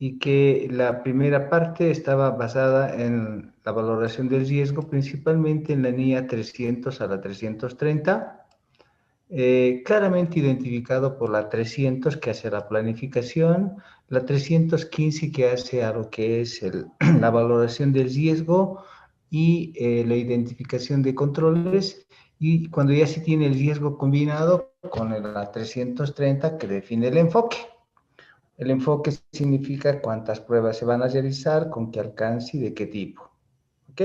y que la primera parte estaba basada en la valoración del riesgo, principalmente en la NIA 300 a la 330, claramente identificado por la 300 que hace la planificación, la 315 que hace a lo que es la valoración del riesgo y la identificación de controles, y cuando ya se tiene el riesgo combinado con la 330 que define el enfoque. El enfoque significa cuántas pruebas se van a realizar, con qué alcance y de qué tipo. ¿Ok?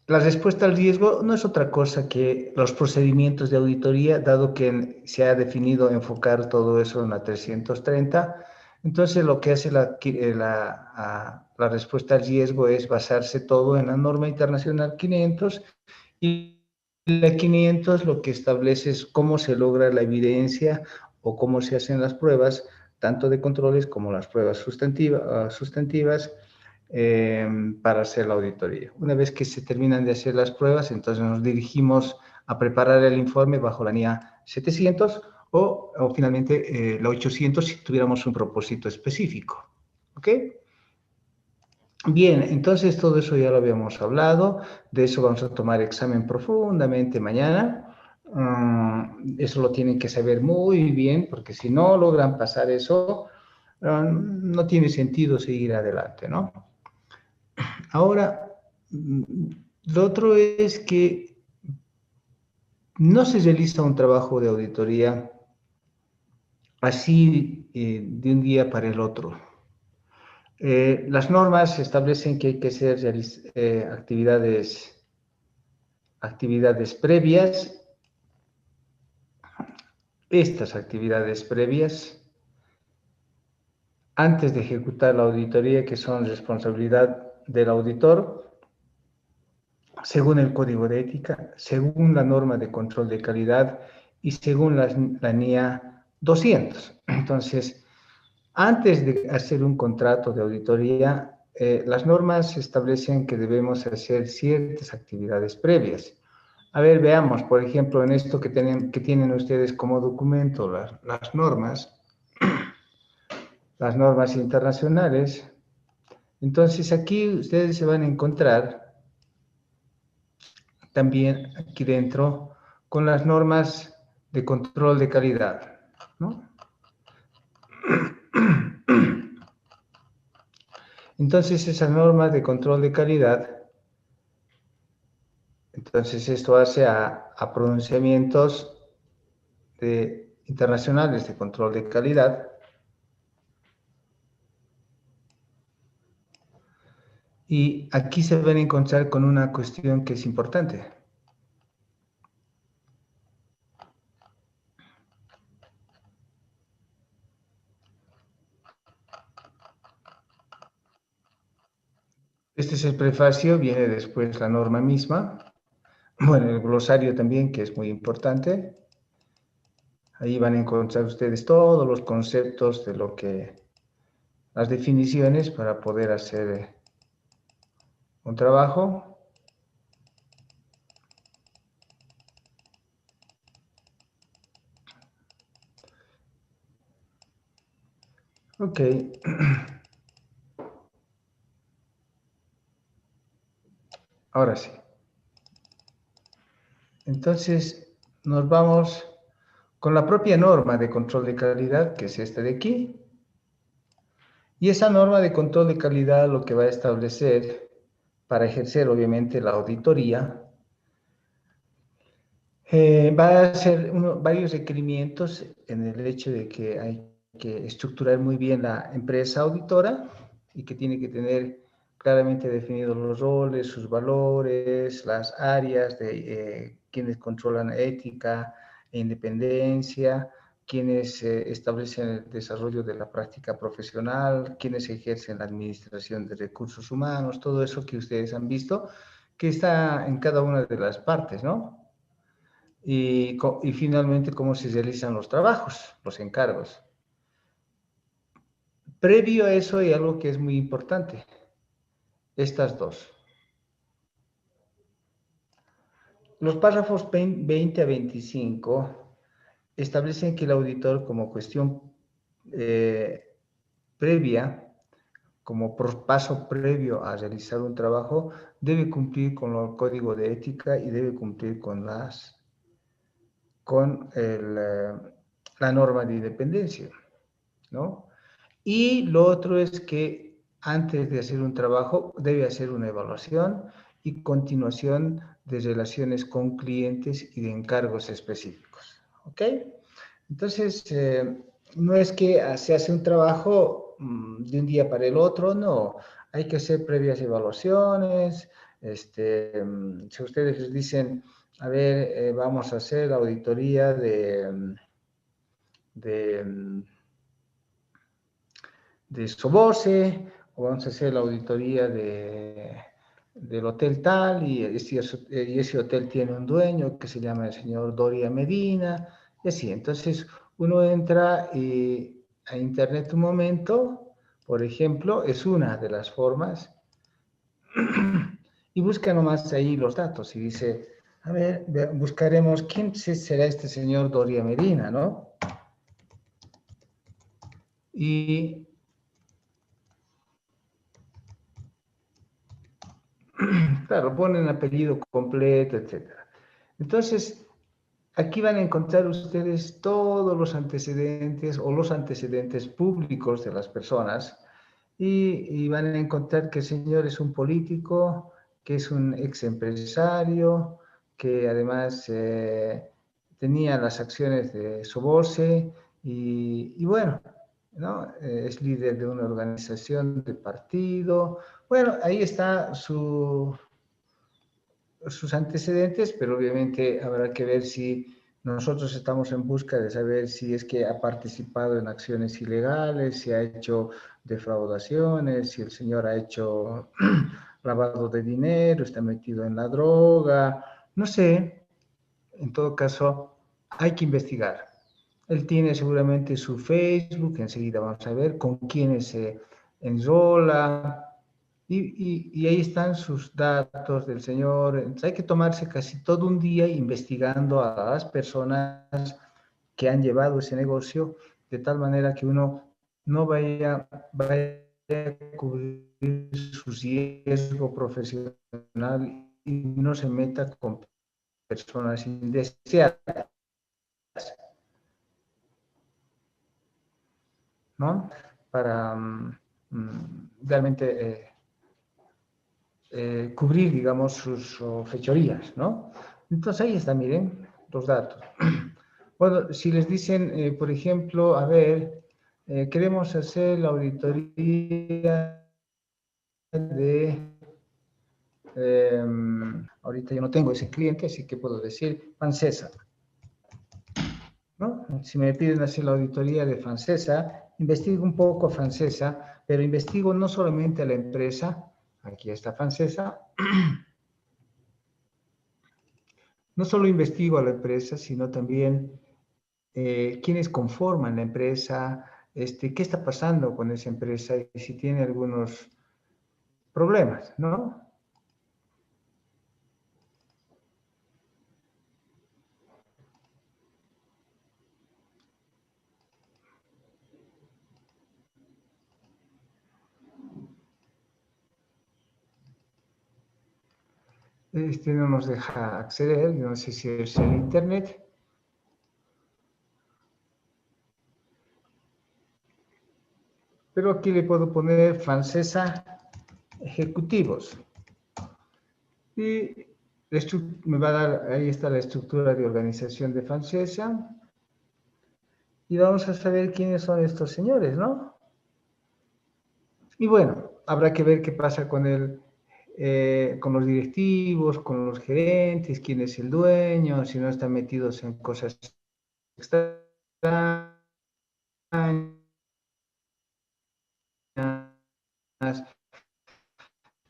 La respuesta al riesgo no es otra cosa que los procedimientos de auditoría, dado que se ha definido enfocar todo eso en la 330. Entonces, lo que hace la respuesta al riesgo es basarse todo en la norma internacional 500, y la 500 lo que establece es cómo se logra la evidencia o cómo se hacen las pruebas, tanto de controles como las pruebas sustantivas, para hacer la auditoría. Una vez que se terminan de hacer las pruebas, entonces nos dirigimos a preparar el informe bajo la NIA 700 o finalmente la 800 si tuviéramos un propósito específico. ¿Ok? Bien, entonces todo eso ya lo habíamos hablado, de eso vamos a tomar examen profundamente mañana. Eso lo tienen que saber muy bien, porque si no logran pasar eso, no tiene sentido seguir adelante, ¿no? Ahora, lo otro es que no se realiza un trabajo de auditoría así de un día para el otro. Las normas establecen que hay que hacer actividades previas. Estas actividades previas, antes de ejecutar la auditoría, que son responsabilidad del auditor, según el Código de Ética, según la norma de control de calidad y según la NIA 200. Entonces, antes de hacer un contrato de auditoría, las normas establecen que debemos hacer ciertas actividades previas. A ver, veamos, por ejemplo, en esto que tienen ustedes como documento, las normas internacionales. Entonces, aquí ustedes se van a encontrar también aquí dentro con las normas de control de calidad, ¿no? Entonces, esas normas de control de calidad, entonces esto hace a pronunciamientos internacionales de control de calidad, y aquí se van a encontrar con una cuestión que es importante. Este es el prefacio, viene después la norma misma. Bueno, el glosario también, que es muy importante. Ahí van a encontrar ustedes todos los conceptos de las definiciones para poder hacer un trabajo. Ok. Ahora sí. Entonces, nos vamos con la propia norma de control de calidad, que es esta de aquí. Y esa norma de control de calidad lo que va a establecer para ejercer, obviamente, la auditoría, va a hacer varios requerimientos en el hecho de que hay que estructurar muy bien la empresa auditora y que tiene que tener claramente definidos los roles, sus valores, las áreas de quienes controlan ética e independencia, quienes establecen el desarrollo de la práctica profesional, quienes ejercen la administración de recursos humanos, todo eso que ustedes han visto, que está en cada una de las partes, ¿no? Y finalmente cómo se realizan los trabajos, los encargos. Previo a eso hay algo que es muy importante, estas dos. Los párrafos 20 a 25 establecen que el auditor, como cuestión previa, como paso previo a realizar un trabajo, debe cumplir con el código de ética y debe cumplir con la norma de independencia, ¿no? Y lo otro es que antes de hacer un trabajo debe hacer una evaluación y continuación de relaciones con clientes y de encargos específicos, ¿ok? Entonces, no es que se hace un trabajo de un día para el otro, no. Hay que hacer previas evaluaciones. Si ustedes les dicen, a ver, vamos a hacer la auditoría de, de Sobose, o vamos a hacer la auditoría del hotel tal, y ese hotel tiene un dueño que se llama el señor Doria Medina, y así. Entonces, uno entra a internet un momento, por ejemplo, es una de las formas, y busca nomás ahí los datos y dice, a ver, buscaremos quién será este señor Doria Medina, ¿no? Y claro, ponen apellido completo, etcétera. Entonces, aquí van a encontrar ustedes todos los antecedentes o los antecedentes públicos de las personas y van a encontrar que el señor es un político, que es un ex empresario, que además tenía las acciones de Sobose y bueno, ¿no? Es líder de una organización de partido. Bueno, ahí está sus antecedentes, pero obviamente habrá que ver si nosotros estamos en busca de saber si es que ha participado en acciones ilegales, si ha hecho defraudaciones, si el señor ha hecho lavado de dinero, está metido en la droga, no sé. En todo caso, hay que investigar. Él tiene seguramente su Facebook, enseguida vamos a ver con quiénes se enrola, y ahí están sus datos del señor. Entonces hay que tomarse casi todo un día investigando a las personas que han llevado ese negocio, de tal manera que uno no vaya a cubrir su riesgo profesional y no se meta con personas indeseadas, ¿no? Para realmente cubrir, digamos, sus fechorías, ¿no? Entonces ahí está, miren, los datos. Bueno, si les dicen, por ejemplo, a ver, queremos hacer la auditoría de, ahorita yo no tengo ese cliente, así que puedo decir Fancesa, ¿no? Si me piden hacer la auditoría de Fancesa, investigo un poco a Fancesa, pero investigo no solamente a la empresa, aquí está Fancesa, no solo investigo a la empresa, sino también quiénes conforman la empresa, qué está pasando con esa empresa y si tiene algunos problemas, ¿no? No nos deja acceder, no sé si es el internet, pero aquí le puedo poner Francesa Ejecutivos. Y me va a dar, ahí está la estructura de organización de Francesa. Y vamos a saber quiénes son estos señores, ¿no? Y bueno, habrá que ver qué pasa con los directivos, con los gerentes, quién es el dueño, si no están metidos en cosas extrañas,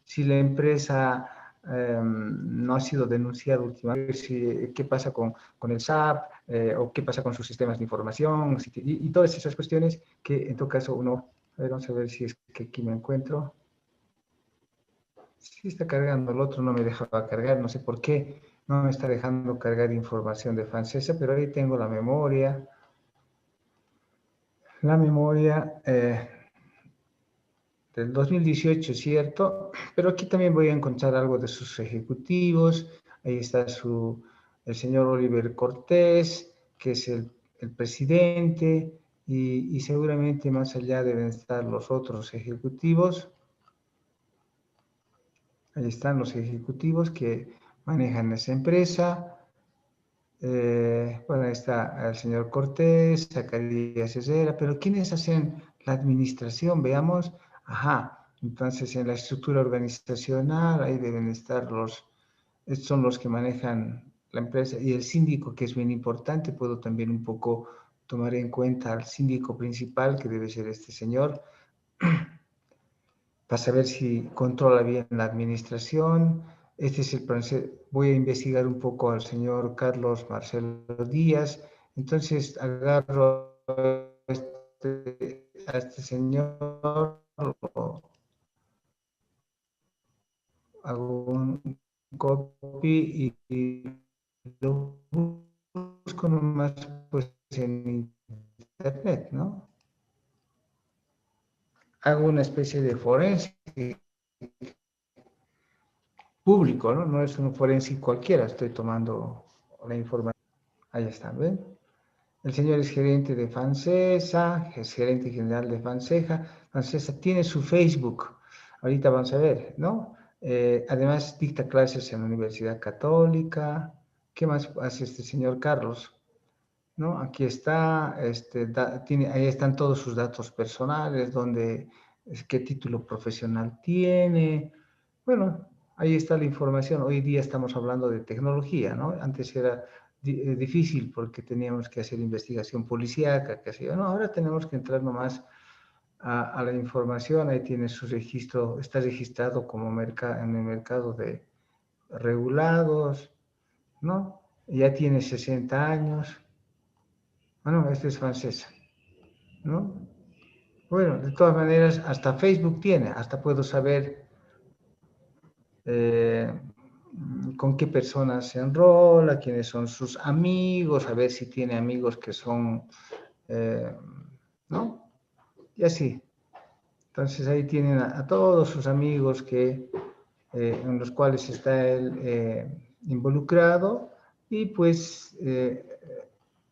si la empresa no ha sido denunciada últimamente, qué pasa con el SAP, o qué pasa con sus sistemas de información, y todas esas cuestiones que en todo caso uno, a ver, vamos a ver si es que aquí me encuentro. Sí está cargando, el otro no me dejaba cargar, no sé por qué, no me está dejando cargar información de Francesa, pero ahí tengo la memoria, la memoria del 2018, ¿cierto? Pero aquí también voy a encontrar algo de sus ejecutivos. Ahí está el señor Oliver Cortés, que es el presidente, y seguramente más allá deben estar los otros ejecutivos. Ahí están los ejecutivos que manejan esa empresa. Bueno, ahí está el señor Cortés, Zacarías Herrera, pero ¿quiénes hacen la administración? Veamos. Ajá, entonces en la estructura organizacional ahí deben estar estos son los que manejan la empresa y el síndico, que es bien importante. Puedo también un poco tomar en cuenta al síndico principal, que debe ser este señor, para saber si controla bien la administración. Este es el voy a investigar un poco al señor Carlos Marcelo Díaz. Entonces agarro a este señor, hago un copy y lo busco nomás pues en internet, ¿no? Hago una especie de forense público, ¿no? No es un forense cualquiera, estoy tomando la información. Ahí está, ¿ven? El señor es gerente de FANSESA, es gerente general de FANSESA tiene su Facebook, ahorita vamos a ver, ¿no? Además dicta clases en la Universidad Católica. ¿Qué más hace este señor Carlos? ¿No? Aquí está, ahí están todos sus datos personales, qué título profesional tiene. Bueno, ahí está la información. Hoy día estamos hablando de tecnología, ¿no? Antes era difícil porque teníamos que hacer investigación policíaca, qué sé yo. No, ahora tenemos que entrar nomás a la información. Ahí tiene su registro, está registrado como en el mercado de regulados, ¿no? Ya tiene 60 años. Bueno, este es francesa, ¿no? Bueno, de todas maneras, hasta Facebook tiene, hasta puedo saber eh, con qué personas se enrola, quiénes son sus amigos, a ver si tiene amigos que son, eh, ¿no? Y así. Entonces ahí tienen a todos sus amigos en los cuales está él involucrado y pues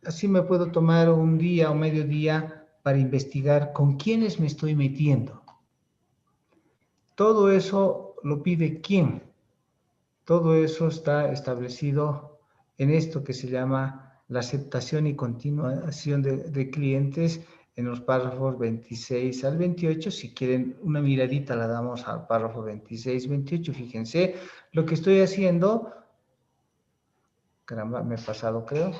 así me puedo tomar un día o medio día para investigar con quiénes me estoy metiendo. Todo eso lo pide quién. Todo eso está establecido en esto que se llama la aceptación y continuación de clientes en los párrafos 26 al 28. Si quieren una miradita la damos al párrafo 26, 28. Fíjense lo que estoy haciendo. Caramba, me he pasado creo.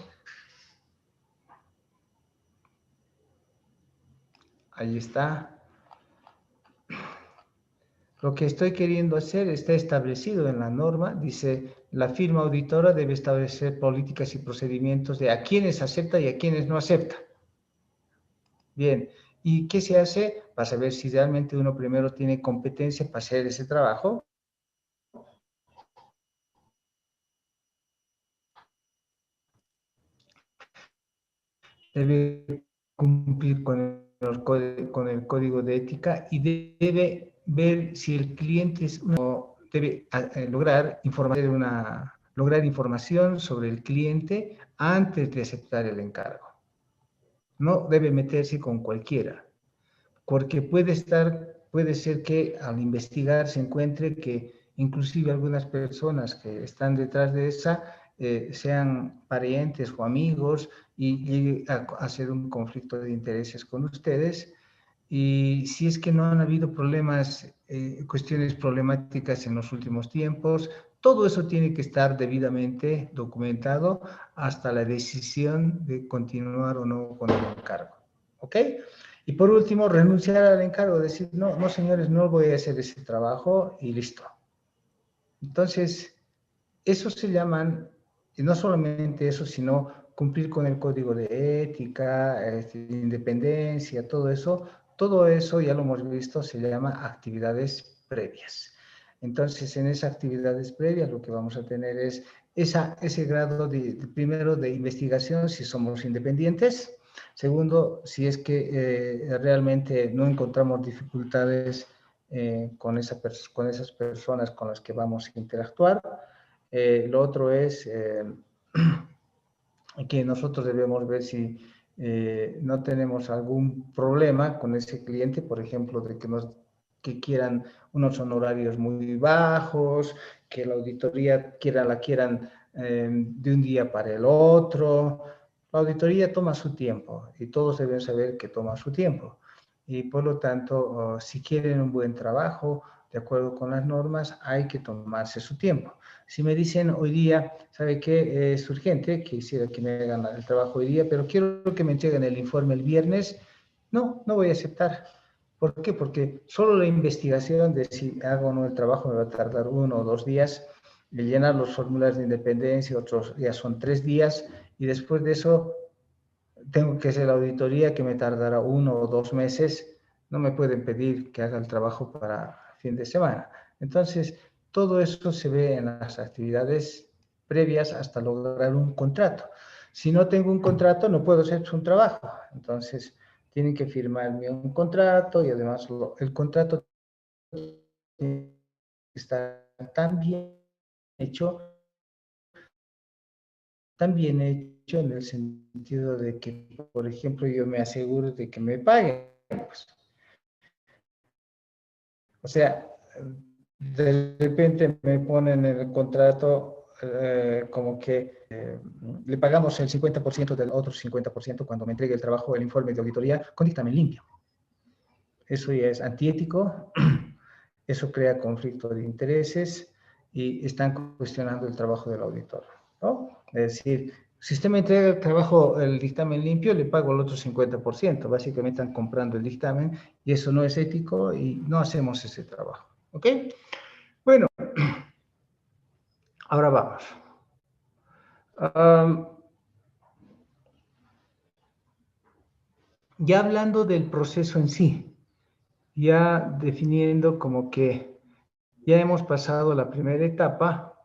Ahí está. Lo que estoy queriendo hacer está establecido en la norma. Dice, la firma auditora debe establecer políticas y procedimientos de a quienes acepta y a quienes no acepta. Bien, ¿y qué se hace? Para saber si realmente uno primero tiene competencia para hacer ese trabajo. Debe cumplir con el código de ética y debe ver si el cliente debe lograr información sobre el cliente antes de aceptar el encargo. No debe meterse con cualquiera, porque puede ser que al investigar se encuentre que inclusive algunas personas que están detrás de esa sean parientes o amigos y llegue a ser un conflicto de intereses con ustedes. Y si es que no han habido cuestiones problemáticas en los últimos tiempos, todo eso tiene que estar debidamente documentado hasta la decisión de continuar o no con el encargo. ¿Ok? Y por último, renunciar al encargo, decir, no, no señores, no voy a hacer ese trabajo y listo. Entonces, eso se llaman, y no solamente eso, sino cumplir con el código de ética, independencia, todo eso ya lo hemos visto, se llama actividades previas. Entonces, en esas actividades previas lo que vamos a tener es ese grado primero de investigación, si somos independientes, Segundo, si es que realmente no encontramos dificultades con esas personas con las que vamos a interactuar. Lo otro es que nosotros debemos ver si no tenemos algún problema con ese cliente, por ejemplo, de que quieran unos honorarios muy bajos, que la auditoría la quieran de un día para el otro. La auditoría toma su tiempo y todos deben saber que toma su tiempo. Y por lo tanto, si quieren un buen trabajo, de acuerdo con las normas, hay que tomarse su tiempo. Si me dicen hoy día, ¿sabe qué? Es urgente, quisiera que me hagan el trabajo hoy día, pero quiero que me entreguen el informe el viernes, no, no voy a aceptar. ¿Por qué? Porque solo la investigación de si hago o no el trabajo me va a tardar 1 o 2 días, de llenar los formularios de independencia, otros ya son 3 días, y después de eso tengo que hacer la auditoría que me tardará 1 o 2 meses. No me pueden pedir que haga el trabajo para fin de semana. Entonces, todo eso se ve en las actividades previas hasta lograr un contrato. Si no tengo un contrato, no puedo hacer un trabajo. Entonces, tienen que firmarme un contrato y además el contrato tiene que estar tan bien hecho, también hecho en el sentido de que, por ejemplo, yo me aseguro de que me paguen. Pues. O sea, de repente me ponen en el contrato como que le pagamos el 50% del otro 50% cuando me entregue el trabajo, el informe de auditoría con dictamen limpio. Eso ya es antiético, eso crea conflicto de intereses y están cuestionando el trabajo del auditor, ¿no? Es decir, si usted me entrega el trabajo, el dictamen limpio, le pago el otro 50%. Básicamente están comprando el dictamen y eso no es ético y no hacemos ese trabajo, ¿ok? Bueno, ahora vamos. Ya hablando del proceso en sí, ya definiendo como que ya hemos pasado la primera etapa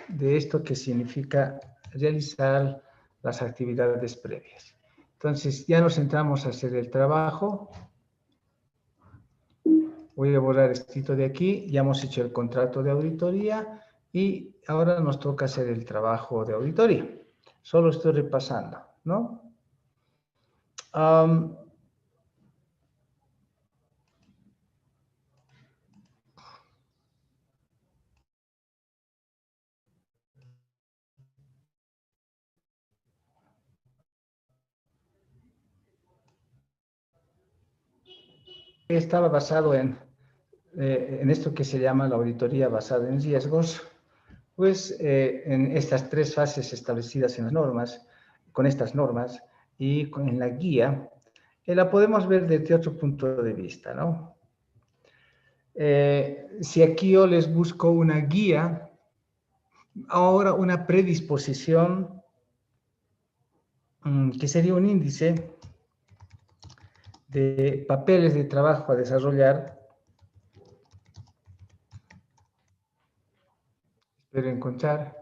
de esto que significa realizar las actividades previas. Entonces, ya nos entramos a hacer el trabajo. Voy a borrar esto de aquí. Ya hemos hecho el contrato de auditoría y ahora nos toca hacer el trabajo de auditoría. Solo estoy repasando, ¿no? Estaba basado en esto que se llama la auditoría basada en riesgos, pues en estas 3 fases establecidas en las normas, con estas normas y en la guía, la podemos ver desde otro punto de vista, ¿no? Si aquí yo les busco una guía, ahora una predisposición, que sería un índice de papeles de trabajo a desarrollar, espero encontrar.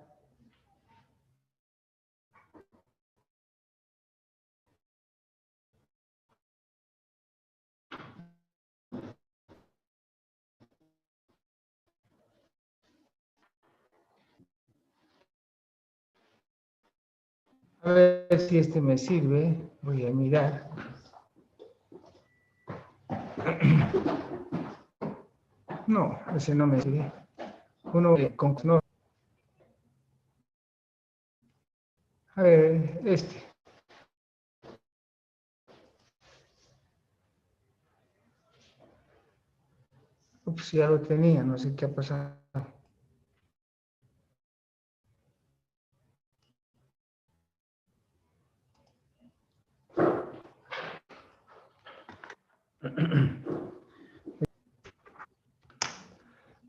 A ver si este me sirve, voy a mirar. No, ese no me sirve. Uno con no. A ver, este. Ups, ya lo tenía, no sé qué ha pasado.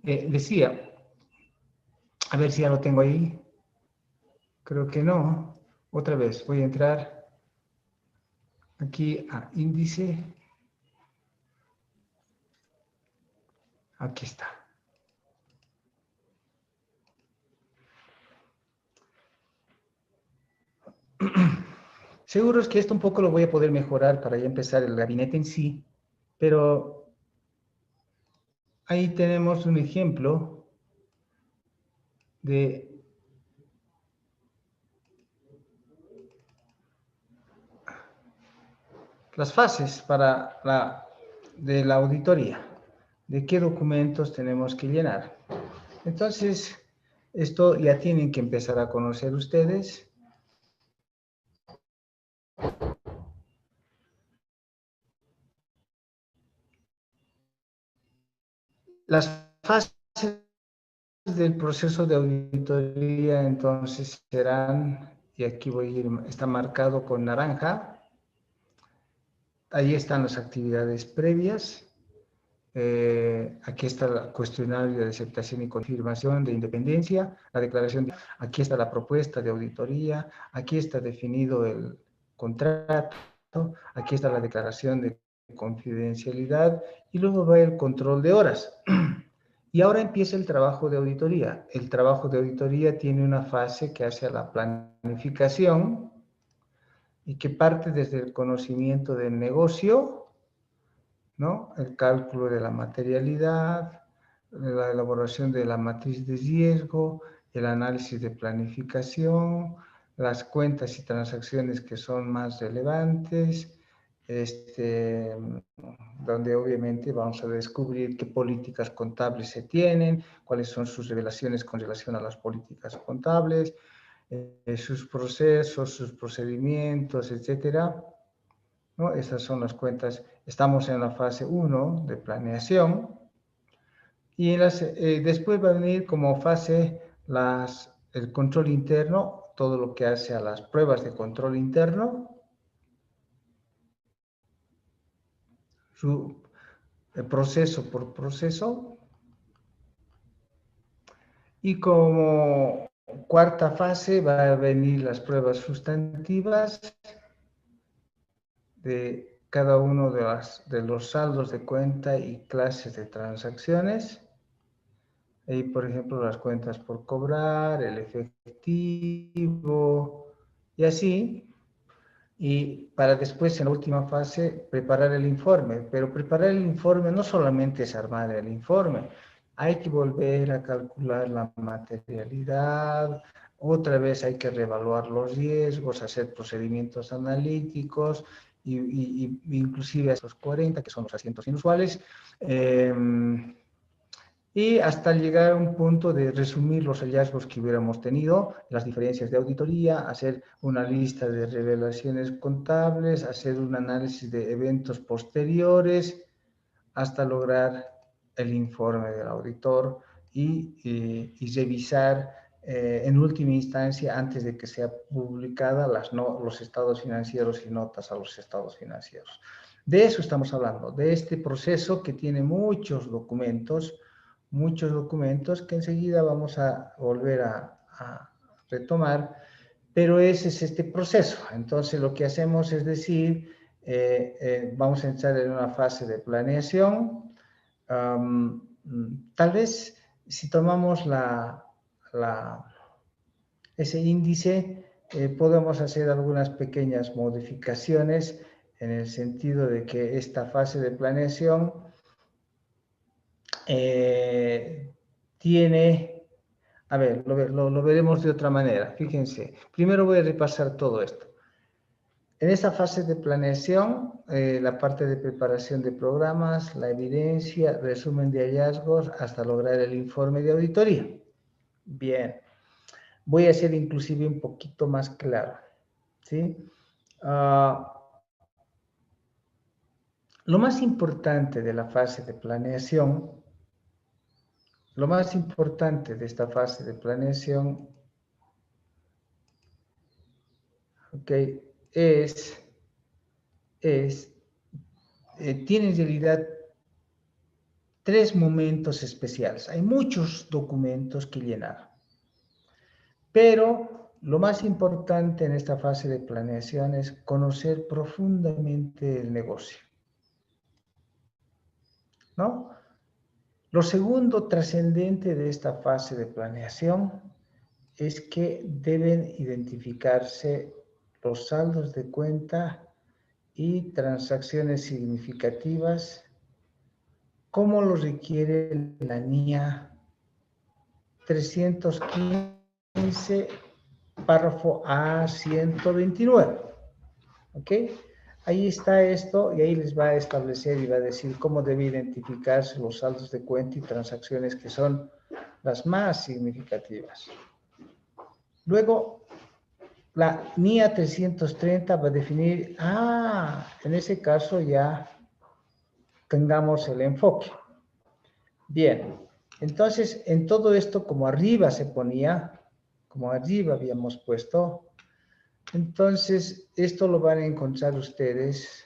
Decía, a ver si ya lo tengo ahí. Creo que no. Otra vez, voy a entrar aquí a índice. Aquí está. Seguro es que esto un poco lo voy a poder mejorar para ya empezar el gabinete en sí, pero ahí tenemos un ejemplo de las fases de la auditoría, de qué documentos tenemos que llenar. Entonces, esto ya tienen que empezar a conocer ustedes. Las fases del proceso de auditoría entonces serán, y aquí voy a ir, está marcado con naranja, ahí están las actividades previas. Aquí está el cuestionario de aceptación y confirmación de independencia, la declaración, aquí está la propuesta de auditoría, aquí está definido el contrato, aquí está la declaración de confidencialidad y luego va el control de horas. Y ahora empieza el trabajo de auditoría. El trabajo de auditoría tiene una fase que hace a la planificación y que parte desde el conocimiento del negocio, ¿no? El cálculo de la materialidad, la elaboración de la matriz de riesgo, el análisis de planificación, las cuentas y transacciones que son más relevantes, donde obviamente vamos a descubrir qué políticas contables se tienen, cuáles son sus revelaciones con relación a las políticas contables, sus procesos, sus procedimientos, etcétera, ¿no? Esas son las cuentas. Estamos en la fase 1 de planeación y después va a venir como fase el control interno, todo lo que hace a las pruebas de control interno, proceso por proceso, y como cuarta fase va a venir las pruebas sustantivas de cada uno de los saldos de cuenta y clases de transacciones. Ahí, por ejemplo, las cuentas por cobrar, el efectivo y así. Y para después, en la última fase, preparar el informe. Pero preparar el informe no solamente es armar el informe, hay que volver a calcular la materialidad, otra vez hay que reevaluar los riesgos, hacer procedimientos analíticos, inclusive a esos 40, que son los asientos inusuales. Y hasta llegar a un punto de resumir los hallazgos que hubiéramos tenido, las diferencias de auditoría, hacer una lista de revelaciones contables, hacer un análisis de eventos posteriores, hasta lograr el informe del auditor y revisar en última instancia, antes de que sea publicada, los estados financieros y notas a los estados financieros. De eso estamos hablando, de este proceso que tiene muchos documentos que enseguida vamos a volver a retomar, pero ese es este proceso. Entonces lo que hacemos es decir, vamos a entrar en una fase de planeación. Tal vez si tomamos ese índice, podemos hacer algunas pequeñas modificaciones en el sentido de que esta fase de planeación tiene, a ver, lo veremos de otra manera. Fíjense, primero voy a repasar todo esto. En esta fase de planeación, la parte de preparación de programas, la evidencia, resumen de hallazgos, hasta lograr el informe de auditoría. Bien, voy a ser inclusive un poquito más claro, ¿sí? Lo más importante de la fase de planeación, lo más importante de esta fase de planeación, ¿ok? Tiene en realidad tres momentos especiales. Hay muchos documentos que llenar, pero lo más importante en esta fase de planeación es conocer profundamente el negocio, ¿no? Lo segundo trascendente de esta fase de planeación es que deben identificarse los saldos de cuenta y transacciones significativas, como lo requiere la NIA 315, párrafo A129. ¿Ok? Ahí está esto y ahí les va a establecer y va a decir cómo debe identificarse los saldos de cuenta y transacciones que son las más significativas. Luego, la NIA 330 va a definir, en ese caso ya tengamos el enfoque. Bien, entonces en todo esto, como arriba se ponía, como arriba habíamos puesto, entonces esto lo van a encontrar ustedes,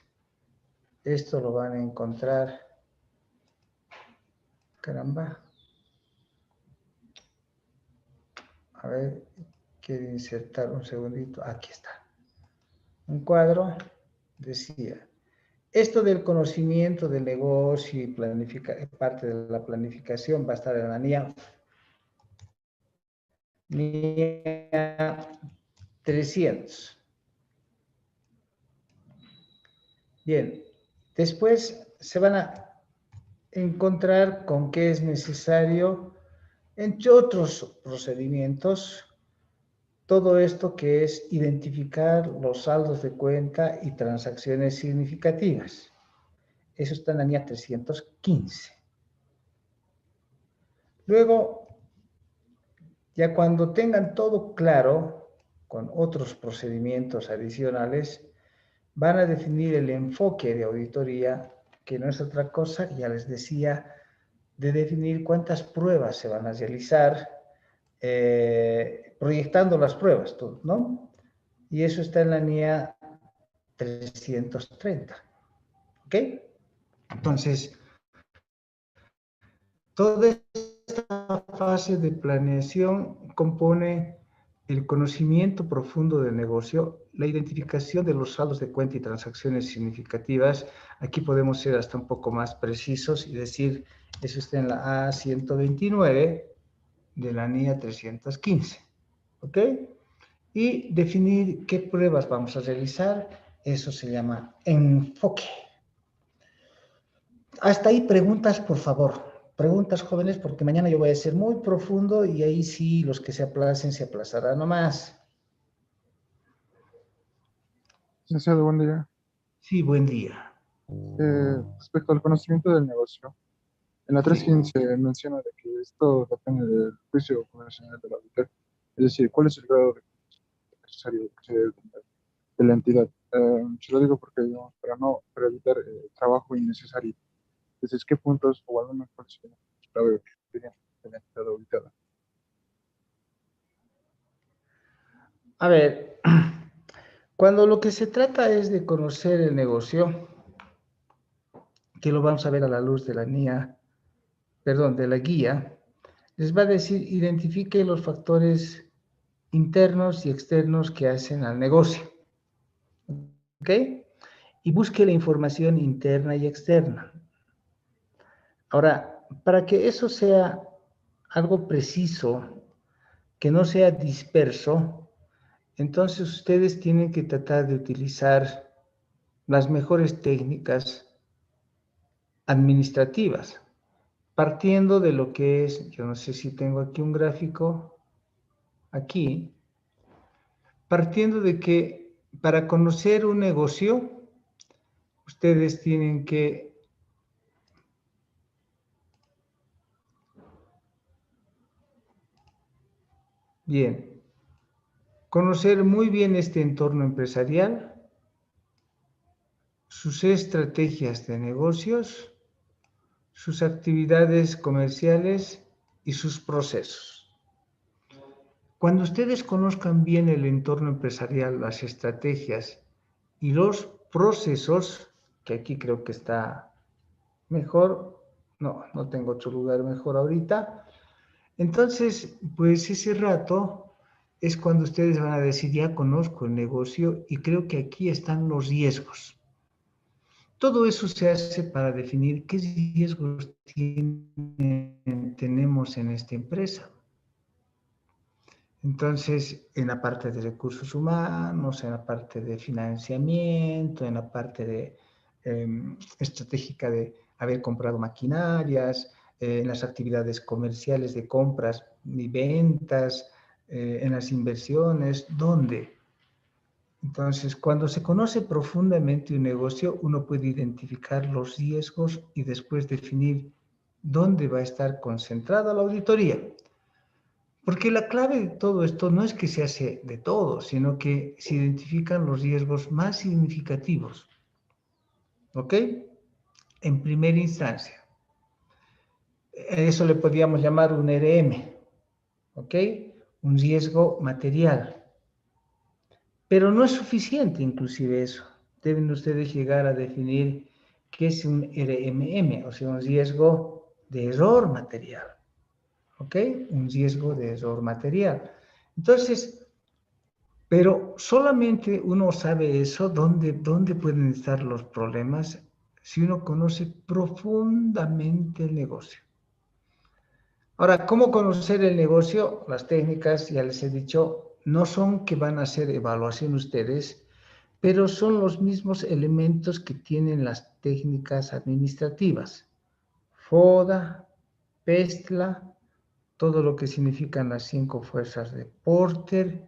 esto lo van a encontrar, caramba, a ver, quiero insertar un segundito, aquí está, un cuadro, decía, esto del conocimiento del negocio y parte de la planificación va a estar en la NIA 300. Bien, después se van a encontrar con que es necesario, entre otros procedimientos, todo esto que es identificar los saldos de cuenta y transacciones significativas. Eso está en la NIA 315. Luego, ya cuando tengan todo claro, con otros procedimientos adicionales, van a definir el enfoque de auditoría, que no es otra cosa, ya les decía, de definir cuántas pruebas se van a realizar, proyectando las pruebas, ¿no? Y eso está en la NIA 330. ¿Ok? Entonces, toda esta fase de planeación compone el conocimiento profundo del negocio, la identificación de los saldos de cuenta y transacciones significativas. Aquí podemos ser hasta un poco más precisos y decir, eso está en la A129 de la NIA 315. ¿Ok? Y definir qué pruebas vamos a realizar, eso se llama enfoque. Hasta ahí preguntas, por favor. Preguntas, jóvenes, porque mañana yo voy a ser muy profundo y ahí sí los que se aplacen se aplazarán nomás. Licenciado, buen día. Sí, buen día. Respecto al conocimiento del negocio, en la Sí. 315 menciona de que esto depende del juicio comercial del auditor, es decir, cuál es el grado de conocimiento necesario que se debe tener de la entidad. Se lo digo porque, digamos, para evitar trabajo innecesario. Entonces, ¿qué puntos o algunos conocimientos clave tiene de la entidad auditada? A ver, cuando lo que se trata es de conocer el negocio, que lo vamos a ver a la luz de la NIA, perdón, de la guía, les va a decir, identifique los factores internos y externos que hacen al negocio. ¿Ok? Y busque la información interna y externa. Ahora, para que eso sea algo preciso, que no sea disperso, entonces ustedes tienen que tratar de utilizar las mejores técnicas administrativas, partiendo de lo que es, yo no sé si tengo aquí un gráfico, aquí, partiendo de que para conocer un negocio, ustedes tienen que bien, conocer muy bien este entorno empresarial, sus estrategias de negocios, sus actividades comerciales y sus procesos. Cuando ustedes conozcan bien el entorno empresarial, las estrategias y los procesos, que aquí creo que está mejor, no tengo otro lugar mejor ahorita, entonces, pues ese rato es cuando ustedes van a decir, ya conozco el negocio y creo que aquí están los riesgos. Todo eso se hace para definir qué riesgos tenemos en esta empresa. Entonces, en la parte de recursos humanos, en la parte de financiamiento, en la parte de estratégica de haber comprado maquinarias, en las actividades comerciales de compras y ventas, en las inversiones, ¿dónde? Entonces, cuando se conoce profundamente un negocio, uno puede identificar los riesgos y después definir dónde va a estar concentrada la auditoría. Porque la clave de todo esto no es que se hace de todo, sino que se identifican los riesgos más significativos. ¿Ok? En primera instancia. Eso le podríamos llamar un RM. ¿Ok? Un riesgo material. Pero no es suficiente inclusive eso. Deben ustedes llegar a definir qué es un RMM, o sea, un riesgo de error material. ¿Ok? Un riesgo de error material. Entonces, pero solamente uno sabe eso, dónde pueden estar los problemas, si uno conoce profundamente el negocio. Ahora, ¿cómo conocer el negocio? Las técnicas, ya les he dicho, no son que van a hacer evaluación ustedes, pero son los mismos elementos que tienen las técnicas administrativas. FODA, PESTLA, todo lo que significan las 5 fuerzas de Porter,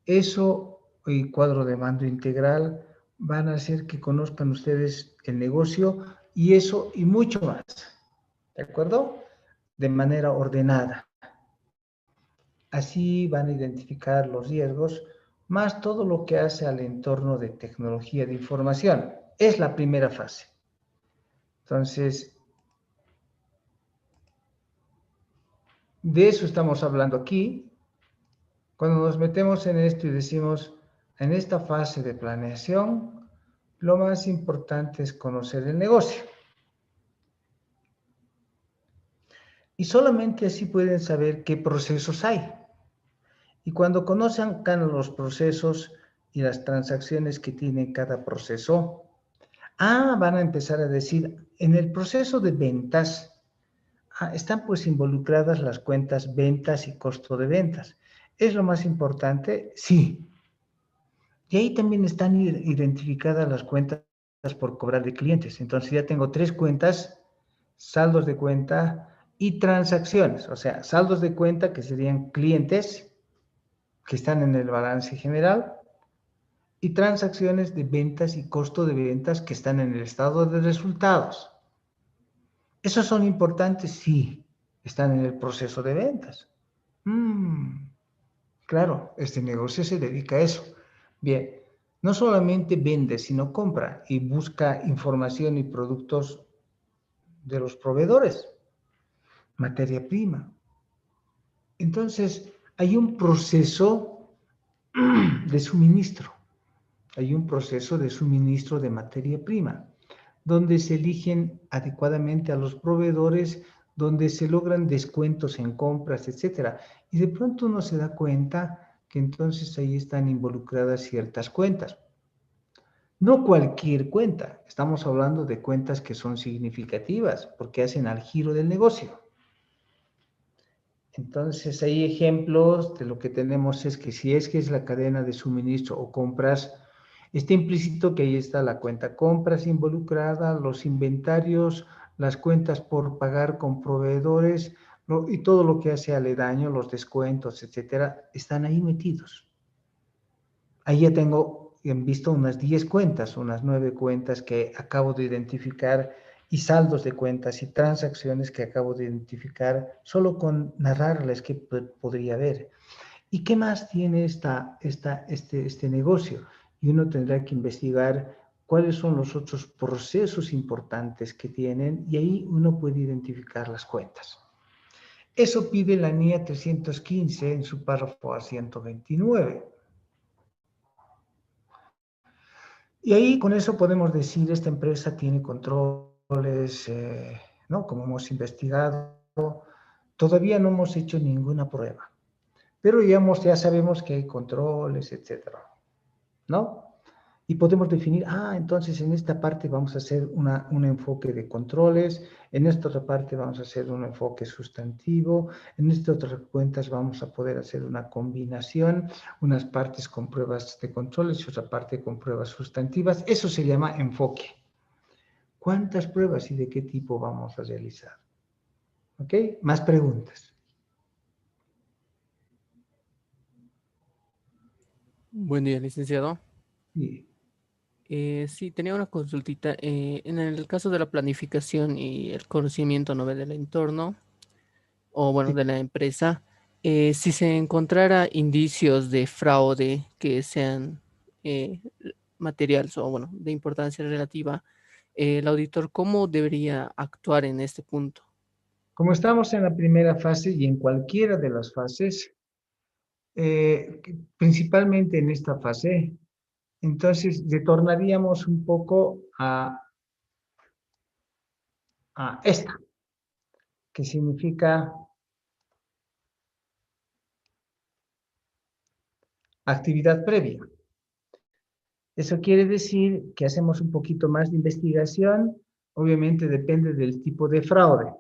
eso y cuadro de mando integral van a hacer que conozcan ustedes el negocio y eso y mucho más, ¿de acuerdo? De manera ordenada. Así van a identificar los riesgos, más todo lo que hace al entorno de tecnología de información. Es la primera fase. Entonces, de eso estamos hablando aquí. Cuando nos metemos en esto y decimos, en esta fase de planeación, lo más importante es conocer el negocio. Y solamente así pueden saber qué procesos hay. Y cuando conozcan los procesos y las transacciones que tiene cada proceso, van a empezar a decir, en el proceso de ventas, están pues involucradas las cuentas ventas y costo de ventas. ¿Es lo más importante? Sí. Y ahí también están identificadas las cuentas por cobrar de clientes. Entonces ya tengo 3 cuentas, saldos de cuenta y transacciones. O sea, saldos de cuenta que serían clientes que están en el balance general y transacciones de ventas y costo de ventas que están en el estado de resultados. ¿Esos son importantes? Sí, están en el proceso de ventas. Claro, este negocio se dedica a eso. Bien, no solamente vende, sino compra y busca información y productos de los proveedores, materia prima. Entonces, hay un proceso de suministro, hay un proceso de suministro de materia prima, donde se eligen adecuadamente a los proveedores, donde se logran descuentos en compras, etcétera. Y de pronto uno se da cuenta que entonces ahí están involucradas ciertas cuentas. No cualquier cuenta, estamos hablando de cuentas que son significativas porque hacen al giro del negocio. Entonces, hay ejemplos de lo que tenemos es que si es que es la cadena de suministro o compras, está implícito que ahí está la cuenta compras involucrada, los inventarios, las cuentas por pagar con proveedores y todo lo que hace aledaño, los descuentos, etcétera, están ahí metidos. Ahí ya tengo en visto unas 10 cuentas, unas 9 cuentas que acabo de identificar y saldos de cuentas y transacciones que acabo de identificar solo con narrarles que podría haber. ¿Y qué más tiene este negocio? Y uno tendrá que investigar cuáles son los otros procesos importantes que tienen y ahí uno puede identificar las cuentas. Eso pide la NIA 315 en su párrafo A129. Y ahí con eso podemos decir, esta empresa tiene controles, ¿no? Como hemos investigado, todavía no hemos hecho ninguna prueba, pero ya sabemos que hay controles, etcétera, ¿no? Y podemos definir, entonces en esta parte vamos a hacer un enfoque de controles, en esta otra parte vamos a hacer un enfoque sustantivo, en estas otras cuentas vamos a poder hacer una combinación, unas partes con pruebas de controles y otra parte con pruebas sustantivas. Eso se llama enfoque. ¿Cuántas pruebas y de qué tipo vamos a realizar? ¿Ok? Más preguntas. Buen día, licenciado. Sí. Sí, tenía una consultita. En el caso de la planificación y el conocimiento, ¿no?, del entorno, o bueno, Sí. de la empresa, si se encontrara indicios de fraude que sean eh, materiales o bueno, de importancia relativa, el auditor, ¿cómo debería actuar en este punto? Como estamos en la primera fase y en cualquiera de las fases, principalmente en esta fase, entonces retornaríamos un poco a esta, que significa actividad previa. Eso quiere decir que hacemos un poquito más de investigación, obviamente depende del tipo de fraude.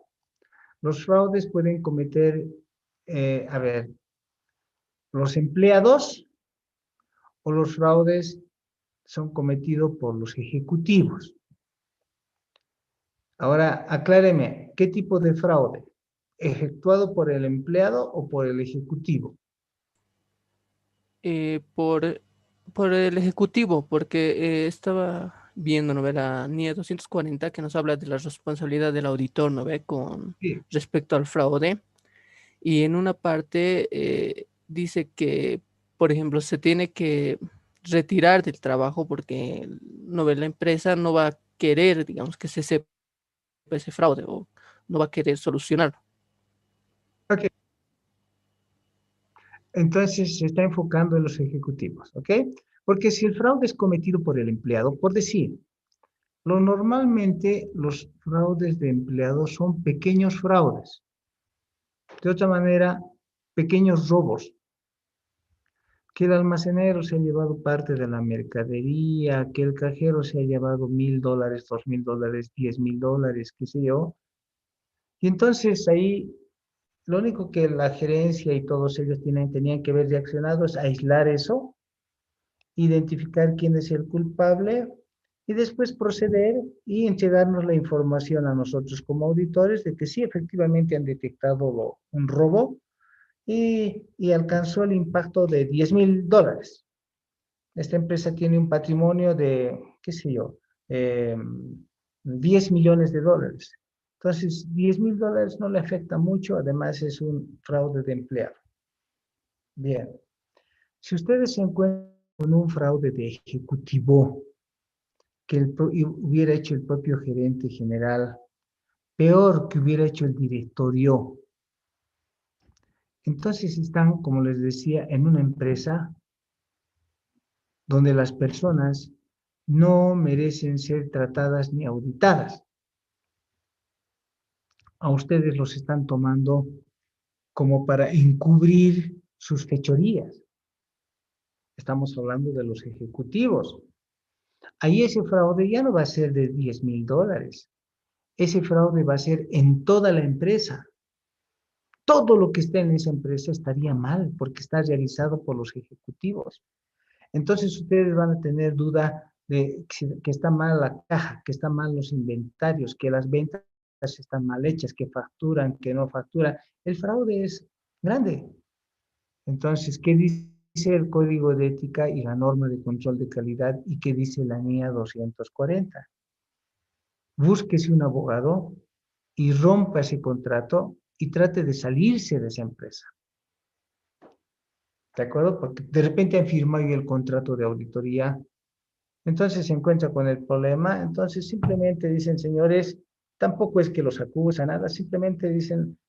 Los fraudes pueden cometer, los empleados o los fraudes son cometidos por los ejecutivos. Ahora, acláreme, ¿qué tipo de fraude? ¿Efectuado por el empleado o por el ejecutivo? Eh, por, por el ejecutivo, porque estaba viendo novela NIE 240 que nos habla de la responsabilidad del auditor, ¿no ve?, con Sí. respecto al fraude. Y en una parte dice que, por ejemplo, se tiene que retirar del trabajo porque no ve, la empresa no va a querer, digamos, que se sepa ese fraude o no va a querer solucionarlo. Ok. Entonces se está enfocando en los ejecutivos, ¿ok? Porque si el fraude es cometido por el empleado, por decir, normalmente los fraudes de empleados son pequeños fraudes. De otra manera, pequeños robos, que el almacenero se ha llevado parte de la mercadería, que el cajero se ha llevado $1,000, $2,000, $10,000, qué sé yo. Y entonces ahí lo único que la gerencia y todos ellos tenían que haber reaccionado es aislar eso, identificar quién es el culpable y después proceder y entregarnos la información a nosotros como auditores de que sí, efectivamente han detectado un robo y alcanzó el impacto de $10,000. Esta empresa tiene un patrimonio de, qué sé yo, eh, $10 millones. Entonces, $10,000 no le afecta mucho, además es un fraude de empleado. Bien, si ustedes se encuentran con un fraude de ejecutivo que hubiera hecho el propio gerente general, peor que hubiera hecho el directorio, entonces están, como les decía, en una empresa donde las personas no merecen ser tratadas ni auditadas. A ustedes los están tomando como para encubrir sus fechorías. Estamos hablando de los ejecutivos. Ahí ese fraude ya no va a ser de $10,000. Ese fraude va a ser en toda la empresa. Todo lo que esté en esa empresa estaría mal porque está realizado por los ejecutivos. Entonces ustedes van a tener duda de que está mal la caja, que están mal los inventarios, que las ventas están mal hechas, que facturan, que no facturan. El fraude es grande. Entonces, ¿qué dice el Código de Ética y la norma de control de calidad y qué dice la NIA 240? Búsquese un abogado y rompa ese contrato y trate de salirse de esa empresa. ¿De acuerdo? Porque de repente han firmado el contrato de auditoría, entonces se encuentra con el problema, entonces simplemente dicen, señores, tampoco es que los acusan, nada, simplemente dicen,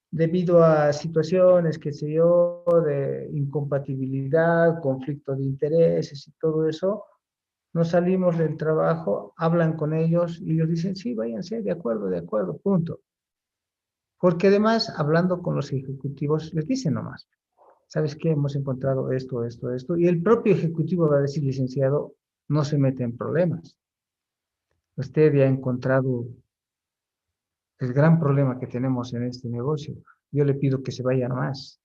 debido a situaciones, qué sé yo, de incompatibilidad, conflicto de intereses y todo eso, nos salimos del trabajo, hablan con ellos y ellos dicen, sí, váyanse, de acuerdo, punto. Porque además, hablando con los ejecutivos, les dicen nomás, ¿sabes qué? Hemos encontrado esto, esto, esto. Y el propio ejecutivo va a decir, licenciado, no se mete en problemas. Usted ya ha encontrado el gran problema que tenemos en este negocio. Yo le pido que se vayan más.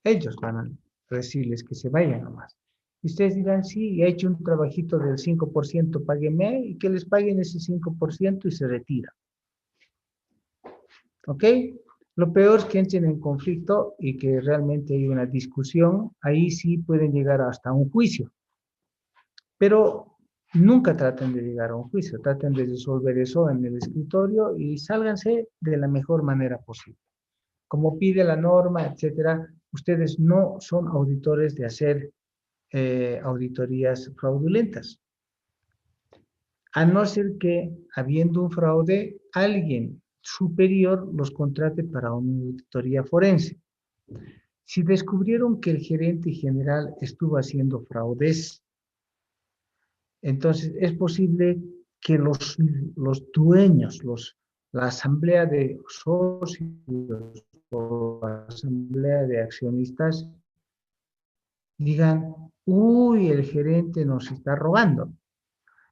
Ellos van a decirles que se vayan nomás. Y ustedes dirán, sí, he hecho un trabajito del 5%, páguenme, y que les paguen ese 5% y se retira. ¿Ok? Lo peor es que entren en conflicto y que realmente hay una discusión, ahí sí pueden llegar hasta un juicio. Pero nunca traten de llegar a un juicio, traten de resolver eso en el escritorio y sálganse de la mejor manera posible. Como pide la norma, etcétera, ustedes no son auditores de hacer auditorías fraudulentas. A no ser que, habiendo un fraude, alguien superior los contrate para una auditoría forense. Si descubrieron que el gerente general estuvo haciendo fraudes, entonces es posible que los dueños, la asamblea de socios o la asamblea de accionistas digan, uy, el gerente nos está robando.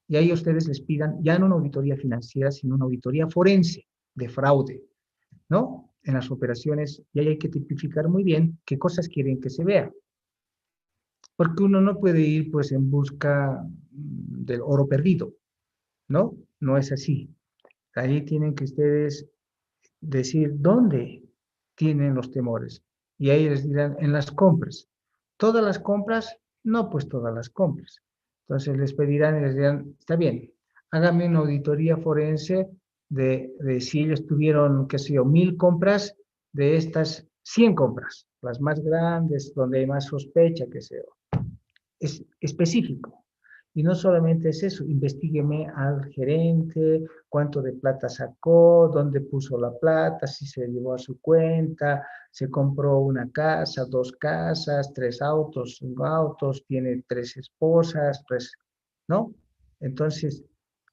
Y ahí ustedes les pidan ya no una auditoría financiera, sino una auditoría forense de fraude, ¿no? En las operaciones, y ahí hay que tipificar muy bien qué cosas quieren que se vea. Porque uno no puede ir pues en busca del oro perdido, ¿no? No es así. Ahí tienen que ustedes decir dónde tienen los temores. Y ahí les dirán en las compras. ¿Todas las compras? No, pues todas las compras. Entonces les pedirán y les dirán, está bien, hágame una auditoría forense de si ellos tuvieron, qué sé yo, 1000 compras, de estas 100 compras, las más grandes, donde hay más sospecha, qué sé yo. Es específico. Y no solamente es eso, investígueme al gerente, cuánto de plata sacó, dónde puso la plata, si se llevó a su cuenta, se compró una casa, 2 casas, 3 autos, 5 autos, tiene 3 esposas, pues, ¿no? Entonces,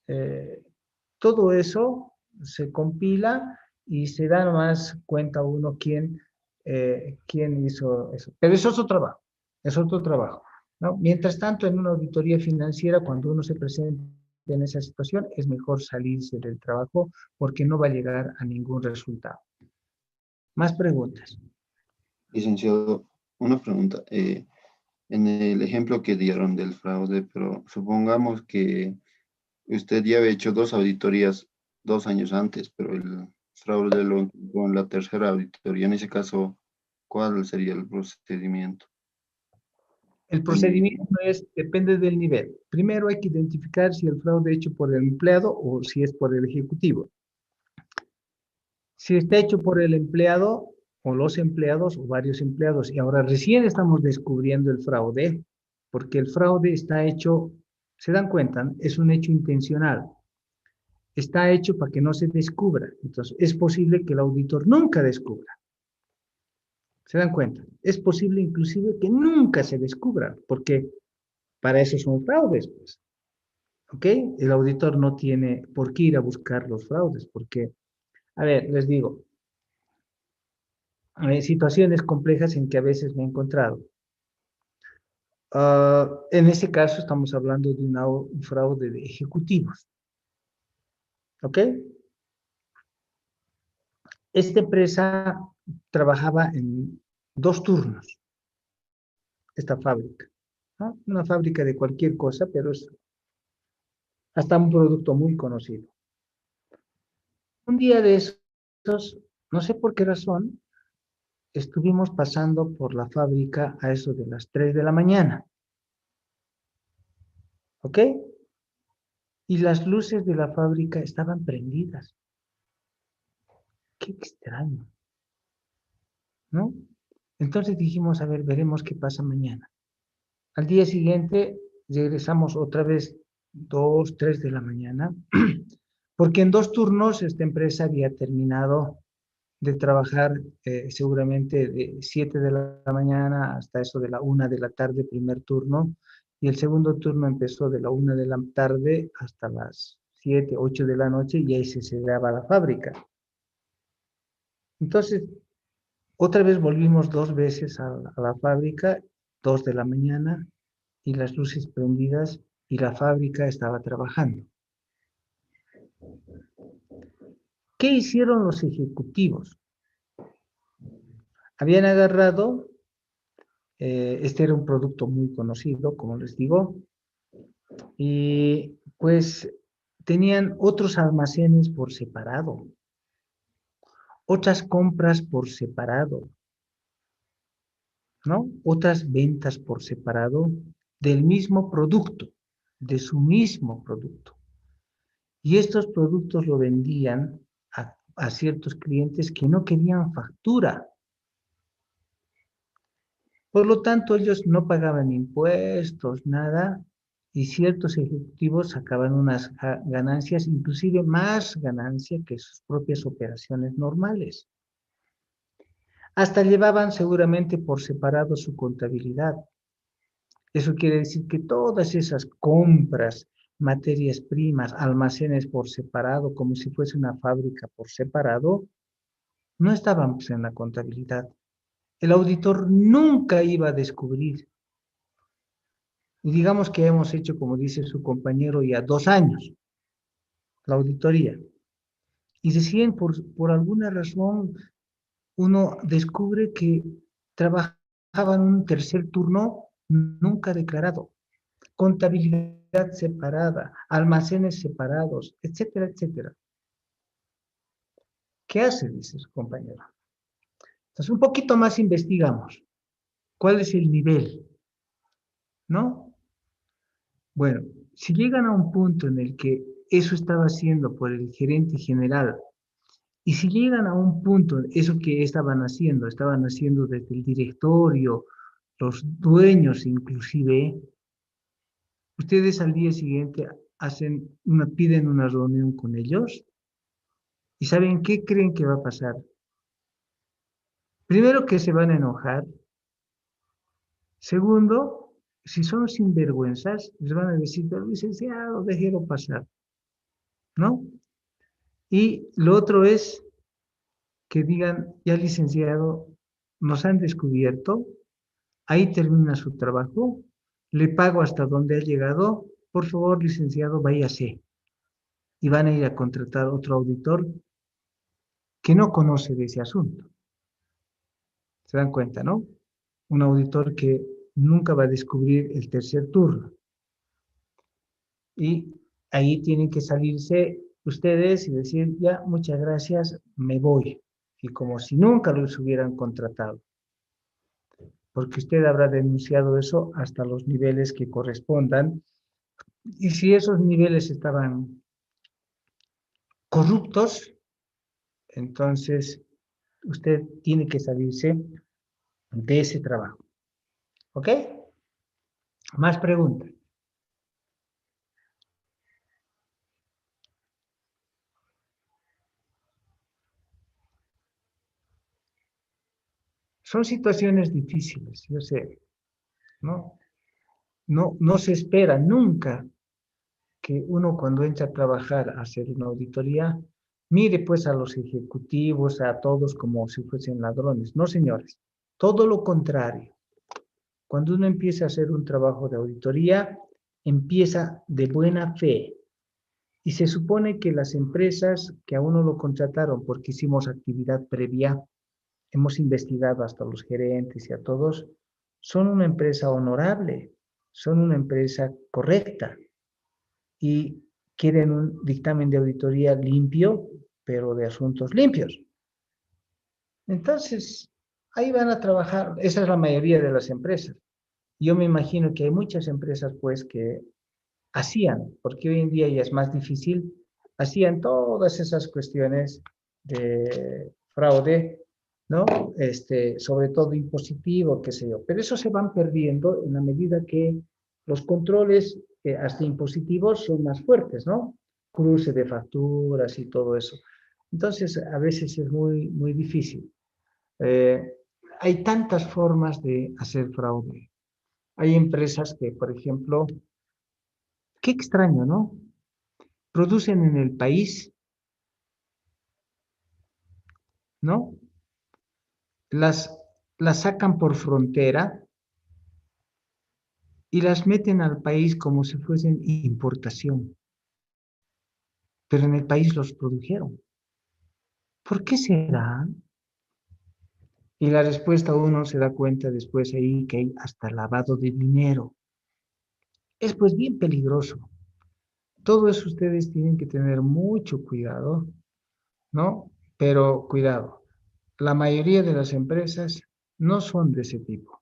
eh, todo eso se compila y se da más cuenta uno quién hizo eso. Pero eso es otro trabajo, es otro trabajo, ¿no? Mientras tanto, en una auditoría financiera, cuando uno se presenta en esa situación, es mejor salirse del trabajo porque no va a llegar a ningún resultado. Más preguntas. Licenciado, una pregunta. En el ejemplo que dieron del fraude, pero supongamos que usted ya había hecho 2 auditorías 2 años antes, pero el fraude lo encontró en la tercera auditoría. En ese caso, ¿cuál sería el procedimiento? El procedimiento depende del nivel. Primero hay que identificar si el fraude es hecho por el empleado o si es por el ejecutivo. Si está hecho por el empleado o los empleados o varios empleados, y ahora recién estamos descubriendo el fraude, porque el fraude está hecho, se dan cuenta, es un hecho intencional. Está hecho para que no se descubra. Entonces, es posible que el auditor nunca descubra. ¿Se dan cuenta? Es posible inclusive que nunca se descubra, porque para eso son fraudes, pues. ¿Ok? El auditor no tiene por qué ir a buscar los fraudes, porque, a ver, les digo, situaciones complejas en que a veces me he encontrado. En ese caso estamos hablando de un fraude de ejecutivos. ¿Ok? Esta empresa trabajaba en 2 turnos, esta fábrica, ¿no? Una fábrica de cualquier cosa, pero es hasta un producto muy conocido. Un día de esos, no sé por qué razón, estuvimos pasando por la fábrica a eso de las 3 de la mañana. ¿Ok? Y las luces de la fábrica estaban prendidas. Qué extraño, ¿no? Entonces dijimos, a ver, veremos qué pasa mañana. Al día siguiente regresamos otra vez 2, 3 de la mañana, porque en 2 turnos esta empresa había terminado de trabajar seguramente de 7 de la mañana hasta eso de la 1 de la tarde, primer turno, y el segundo turno empezó de la 1 de la tarde hasta las 7, 8 de la noche y ahí se cerraba la fábrica. Entonces, Otra vez volvimos 2 veces a la fábrica, 2 de la mañana, y las luces prendidas, y la fábrica estaba trabajando. ¿Qué hicieron los ejecutivos? Habían agarrado, este era un producto muy conocido, como les digo, y pues tenían otros almacenes por separado, otras compras por separado, ¿no? Otras ventas por separado del mismo producto, de su mismo producto. Y estos productos lo vendían a ciertos clientes que no querían factura. Por lo tanto, ellos no pagaban impuestos, nada, y ciertos ejecutivos sacaban unas ganancias, inclusive más ganancia que sus propias operaciones normales. Hasta llevaban seguramente por separado su contabilidad. Eso quiere decir que todas esas compras, materias primas, almacenes por separado, como si fuese una fábrica por separado, no estaban pues, en la contabilidad. El auditor nunca iba a descubrir. Y digamos que hemos hecho, como dice su compañero, ya 2 años la auditoría. Y deciden, por alguna razón, uno descubre que trabajaban un tercer turno nunca declarado, contabilidad separada, almacenes separados, etcétera, etcétera. ¿Qué hace? Dice su compañero. Entonces, un poquito más investigamos. ¿Cuál es el nivel? ¿No? Bueno, si llegan a un punto en el que eso estaba haciendo por el gerente general, y si llegan a un punto, eso que estaban haciendo desde el directorio, los dueños inclusive, ustedes al día siguiente piden una reunión con ellos, y ¿saben qué creen que va a pasar? Primero que se van a enojar. Segundo, si son sinvergüenzas, les van a decir, pero licenciado, déjelo pasar, ¿no? Y lo otro es que digan, ya licenciado, nos han descubierto, ahí termina su trabajo, le pago hasta donde ha llegado, por favor, licenciado, váyase. Y van a ir a contratar otro auditor que no conoce de ese asunto. ¿Se dan cuenta, no? Un auditor que nunca va a descubrir el tercer turno. Y ahí tienen que salirse ustedes y decir, ya, muchas gracias, me voy. Y como si nunca los hubieran contratado. Porque usted habrá denunciado eso hasta los niveles que correspondan. Y si esos niveles estaban corruptos, entonces usted tiene que salirse de ese trabajo. ¿Ok? Más preguntas. Son situaciones difíciles, yo sé, ¿no? No se espera nunca que uno cuando entra a trabajar a hacer una auditoría, mire pues a los ejecutivos, a todos como si fuesen ladrones. No, señores, todo lo contrario. Cuando uno empieza a hacer un trabajo de auditoría, empieza de buena fe. Y se supone que las empresas que a uno lo contrataron porque hicimos actividad previa, hemos investigado hasta los gerentes y a todos, son una empresa honorable, son una empresa correcta y quieren un dictamen de auditoría limpio, pero de asuntos limpios. Entonces, ahí van a trabajar, esa es la mayoría de las empresas. Yo me imagino que hay muchas empresas, pues, que hacían, porque hoy en día ya es más difícil, hacían todas esas cuestiones de fraude, ¿no? Sobre todo impositivo, qué sé yo. Pero eso se van perdiendo en la medida que los controles, hasta impositivos, son más fuertes, ¿no? Cruce de facturas y todo eso. Entonces, a veces es muy, muy difícil. Eh, Hay tantas formas de hacer fraude. Hay empresas que, por ejemplo, qué extraño, ¿no? Producen en el país, ¿no? las, las sacan por frontera y las meten al país como si fuesen importación, pero en el país los produjeron. ¿Por qué será? Y la respuesta uno se da cuenta después ahí que hay hasta lavado de dinero. Es pues bien peligroso. Todo eso ustedes tienen que tener mucho cuidado, ¿no? Pero cuidado, la mayoría de las empresas no son de ese tipo.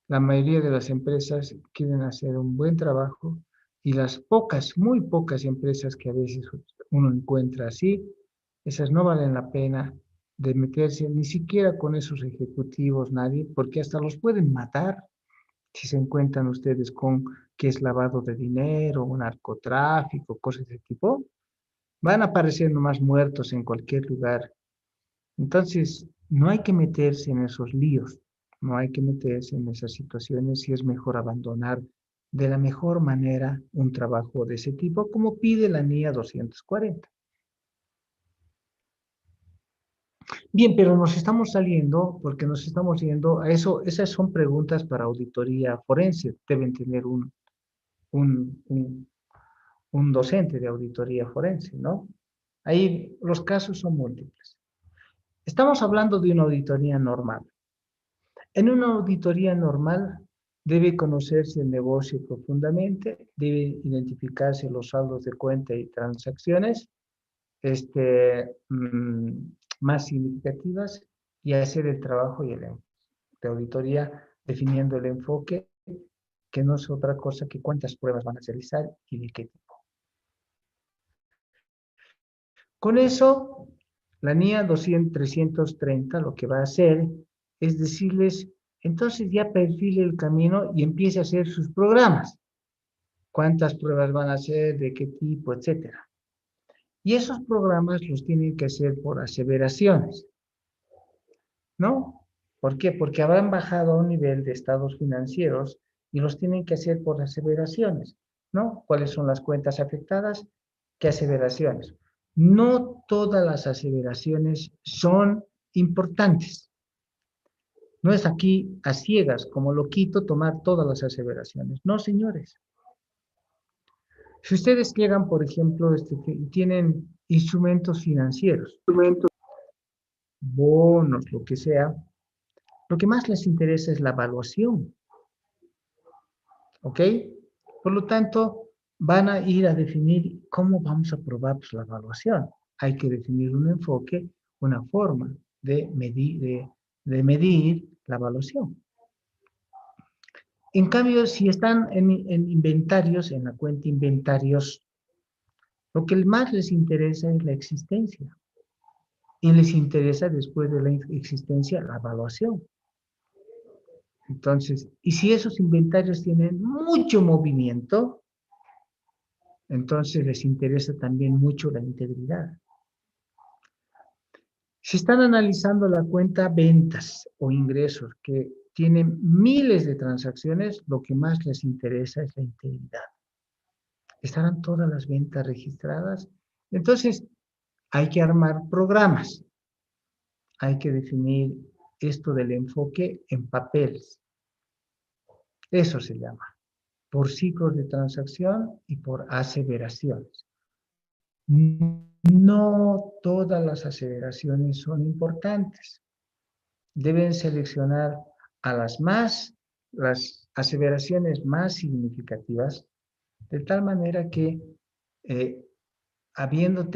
La mayoría de las empresas quieren hacer un buen trabajo y las pocas, muy pocas empresas que a veces uno encuentra así, esas no valen la pena de meterse ni siquiera con esos ejecutivos, nadie, porque hasta los pueden matar si se encuentran ustedes con que es lavado de dinero, narcotráfico, cosas de ese tipo, van a aparecer nomás muertos en cualquier lugar. Entonces, no hay que meterse en esos líos, no hay que meterse en esas situaciones y es mejor abandonar de la mejor manera un trabajo de ese tipo, como pide la NIA 240. Bien, pero nos estamos saliendo, porque nos estamos yendo a eso, esas son preguntas para auditoría forense, deben tener un, un, un docente de auditoría forense, ¿no? Ahí los casos son múltiples. Estamos hablando de una auditoría normal. En una auditoría normal debe conocerse el negocio profundamente, debe identificarse los saldos de cuenta y transacciones más significativas y hacer el trabajo de auditoría definiendo el enfoque, que no es otra cosa que cuántas pruebas van a realizar y de qué tipo. Con eso, la NIA 330 lo que va a hacer es decirles, entonces ya perfile el camino y empiece a hacer sus programas. Cuántas pruebas van a hacer, de qué tipo, etcétera. Y esos programas los tienen que hacer por aseveraciones, ¿no? ¿Por qué? Porque habrán bajado a un nivel de estados financieros y los tienen que hacer por aseveraciones, ¿no? ¿Cuáles son las cuentas afectadas? ¿Qué aseveraciones? No todas las aseveraciones son importantes. No es aquí a ciegas, como loquito, tomar todas las aseveraciones. No, señores. Si ustedes llegan, por ejemplo, tienen instrumentos financieros, bonos, lo que sea, lo que más les interesa es la evaluación, ¿ok? Por lo tanto, van a ir a definir cómo vamos a probar pues, la evaluación. Hay que definir un enfoque, una forma de medir la evaluación. En cambio, si están en inventarios, en la cuenta inventarios, lo que más les interesa es la existencia. Y les interesa después de la existencia la evaluación. Entonces, y si esos inventarios tienen mucho movimiento, entonces les interesa también mucho la integridad. Si están analizando la cuenta ventas o ingresos que tienen miles de transacciones, lo que más les interesa es la integridad. ¿Estarán todas las ventas registradas? Entonces, hay que armar programas. Hay que definir esto del enfoque en papeles. Eso se llama, por ciclos de transacción y por aseveraciones. No todas las aseveraciones son importantes. Deben seleccionar a las aseveraciones más significativas, de tal manera que, habiendo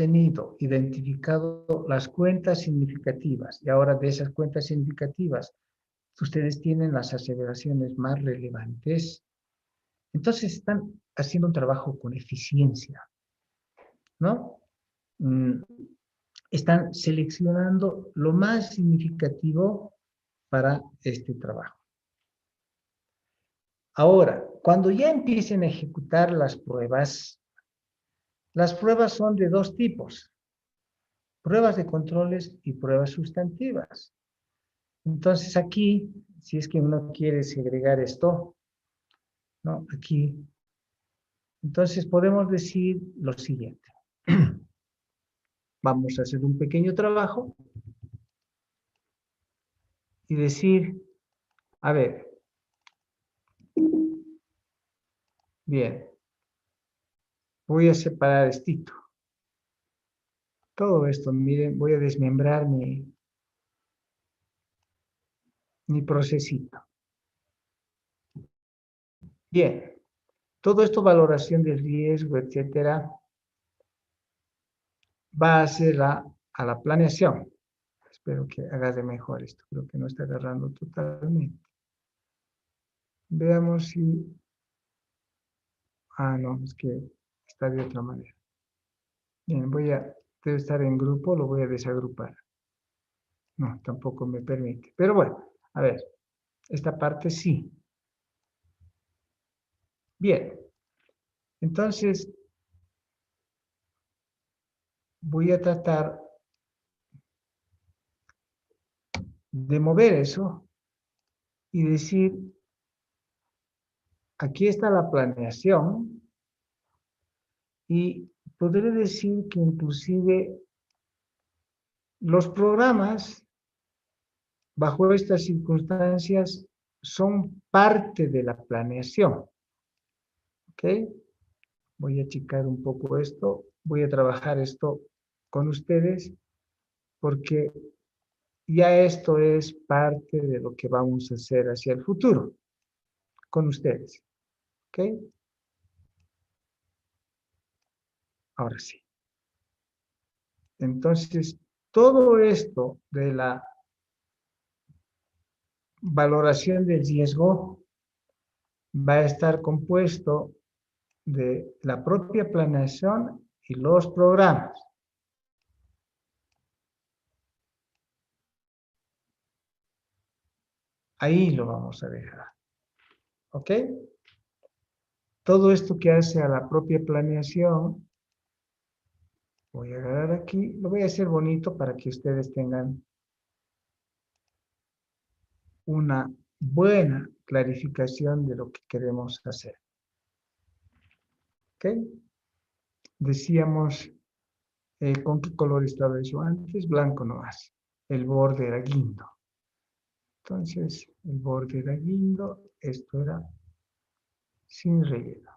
identificado las cuentas significativas, y ahora de esas cuentas significativas, ustedes tienen las aseveraciones más relevantes, entonces están haciendo un trabajo con eficiencia, ¿no? Están seleccionando lo más significativo para este trabajo. Ahora, cuando ya empiecen a ejecutar las pruebas son de dos tipos, pruebas de controles y pruebas sustantivas. Entonces aquí, si es que uno quiere segregar esto, ¿no? Aquí, entonces podemos decir lo siguiente. Vamos a hacer un pequeño trabajo. y decir, a ver, bien, voy a separar esto. Todo esto, miren, voy a desmembrar mi procesito. Bien, todo esto, valoración del riesgo, etcétera, va a ser a la planeación. Espero que haga de mejor esto. Creo que no está agarrando totalmente. Veamos si... Ah, no, es que está de otra manera. Bien, debe estar en grupo, lo voy a desagrupar. No, tampoco me permite. Pero bueno, a ver, esta parte sí. Bien, entonces voy a tratar de mover eso y decir, aquí está la planeación y podré decir que inclusive los programas bajo estas circunstancias son parte de la planeación. ¿Ok? Voy a achicar un poco esto, voy a trabajar esto con ustedes porque ya esto es parte de lo que vamos a hacer hacia el futuro con ustedes. ¿Ok? Ahora sí. Entonces, todo esto de la valoración del riesgo va a estar compuesto de la propia planeación y los programas. Ahí lo vamos a dejar. ¿Ok? Todo esto que hace a la propia planeación, voy a agarrar aquí, lo voy a hacer bonito para que ustedes tengan una buena clarificación de lo que queremos hacer. ¿Ok? Decíamos, ¿con qué color estaba eso antes? Blanco nomás. El borde era guindo. Entonces, el borde era guindo, esto era sin relleno.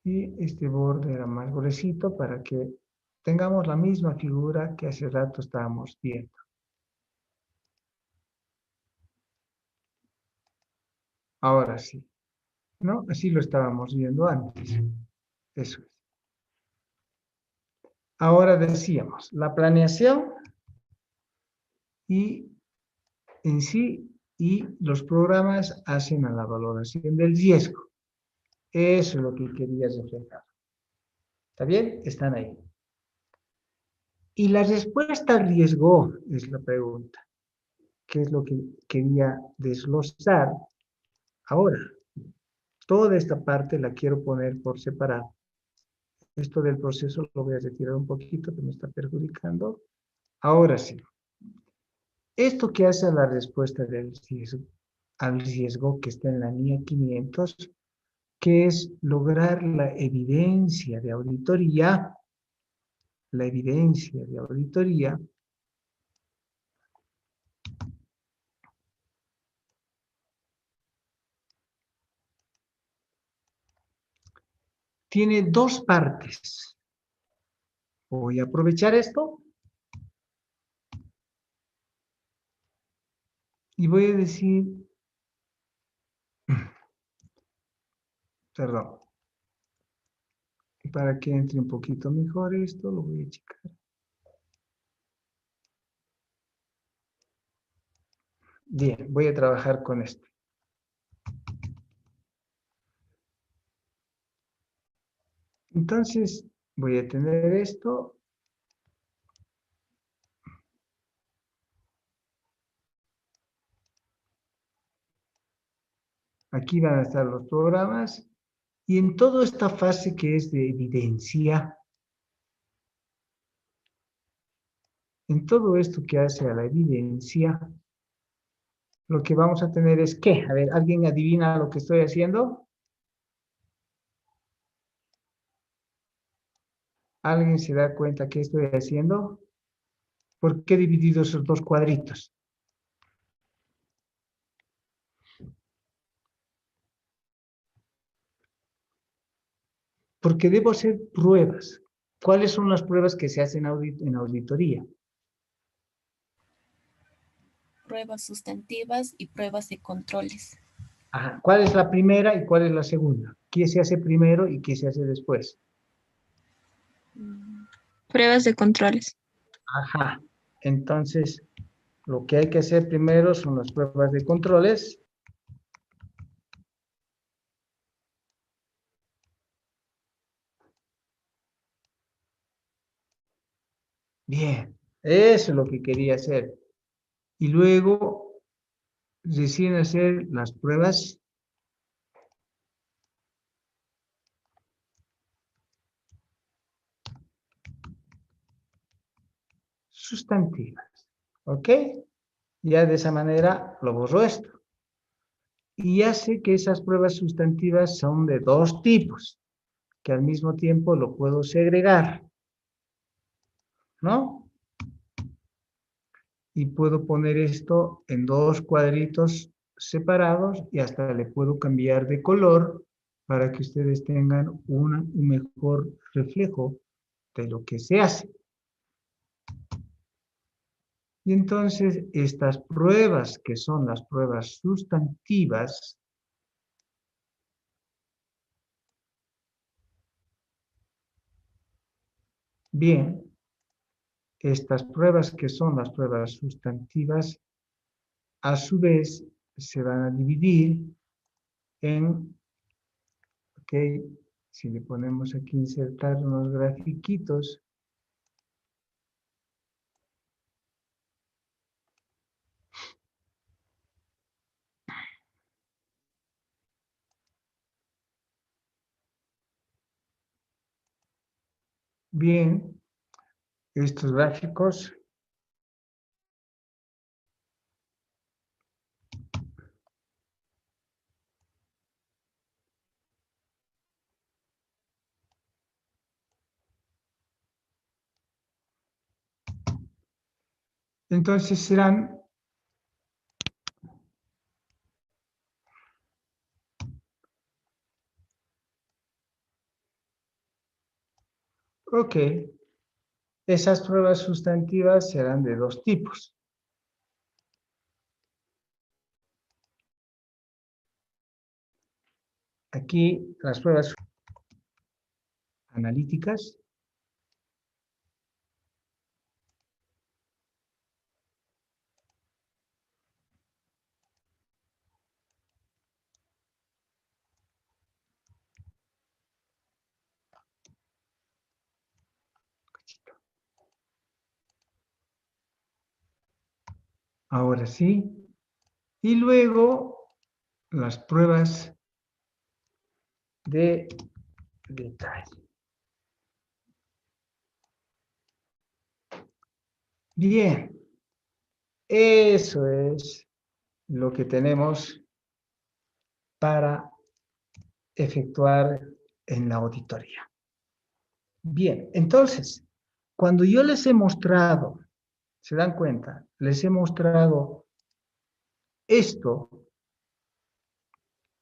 Y este borde era más gruesito para que tengamos la misma figura que hace rato estábamos viendo. Ahora sí, ¿no? Así lo estábamos viendo antes. Eso es. Ahora decíamos, la planeación y en sí y los programas hacen a la valoración del riesgo. Eso es lo que quería reflejar. ¿Está bien? Están ahí. Y la respuesta al riesgo es la pregunta. ¿Qué es lo que quería desglosar? Ahora, toda esta parte la quiero poner por separado. Esto del proceso lo voy a retirar un poquito, que me está perjudicando. Ahora sí. Esto que hace a la respuesta del riesgo, al riesgo que está en la NIA 500, que es lograr la evidencia de auditoría, tiene dos partes. Voy a aprovechar esto y voy a decir, perdón, para que entre un poquito mejor esto, lo voy a checar. Bien, voy a trabajar con esto. Entonces, voy a tener esto. Aquí van a estar los programas. Y en toda esta fase que es de evidencia, en todo esto que hace a la evidencia, lo que vamos a tener es ¿qué? A ver, ¿alguien adivina lo que estoy haciendo? ¿Alguien se da cuenta qué estoy haciendo? ¿Por qué he dividido esos dos cuadritos? Porque debo hacer pruebas. ¿Cuáles son las pruebas que se hacen en auditoría? Pruebas sustantivas y pruebas de controles. Ajá. ¿Cuál es la primera y cuál es la segunda? ¿Qué se hace primero y qué se hace después? Pruebas de controles. Ajá. Entonces, lo que hay que hacer primero son las pruebas de controles. Bien, eso es lo que quería hacer. Y luego, recién hacer las pruebas sustantivas. ¿Ok? Ya de esa manera lo borro esto. Y ya sé que esas pruebas sustantivas son de dos tipos, que al mismo tiempo lo puedo segregar, ¿no? Y puedo poner esto en dos cuadritos separados y hasta le puedo cambiar de color para que ustedes tengan un mejor reflejo de lo que se hace. Y entonces estas pruebas, que son las pruebas sustantivas, bien, estas pruebas que son las pruebas sustantivas, a su vez se van a dividir en, ok, si le ponemos aquí insertar unos grafiquitos, bien, estos gráficos entonces serán ok, esas pruebas sustantivas serán de dos tipos. Aquí las pruebas analíticas. Ahora sí. Y luego las pruebas de detalle. Bien, eso es lo que tenemos para efectuar en la auditoría. Bien, entonces, cuando yo les he mostrado, ¿se dan cuenta? Les he mostrado esto,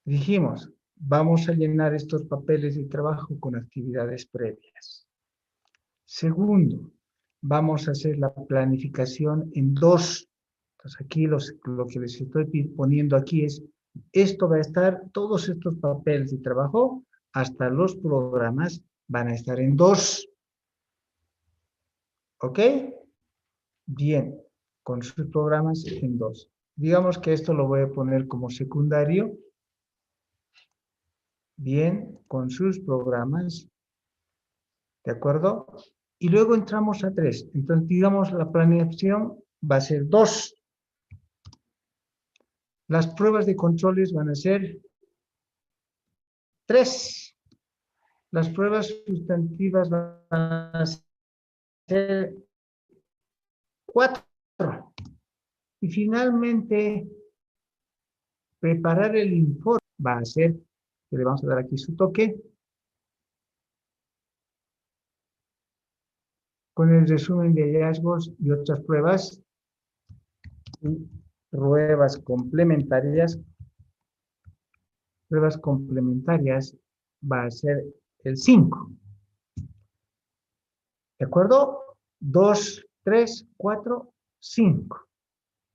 dijimos, vamos a llenar estos papeles de trabajo con actividades previas. Segundo, vamos a hacer la planificación en dos. Entonces aquí lo que les estoy poniendo aquí es, esto va a estar, todos estos papeles de trabajo, hasta los programas, van a estar en dos. ¿Ok? Bien, con sus programas en dos. Digamos que esto lo voy a poner como secundario. Bien, con sus programas. ¿De acuerdo? Y luego entramos a tres. Entonces, digamos, la planeación va a ser dos. Las pruebas de controles van a ser tres. Las pruebas sustantivas van a ser cuatro. Y finalmente, preparar el informe va a ser, que le vamos a dar aquí su toque, con el resumen de hallazgos y otras pruebas, y pruebas complementarias. Pruebas complementarias va a ser el 5. ¿De acuerdo? 2, 3, 4, 5.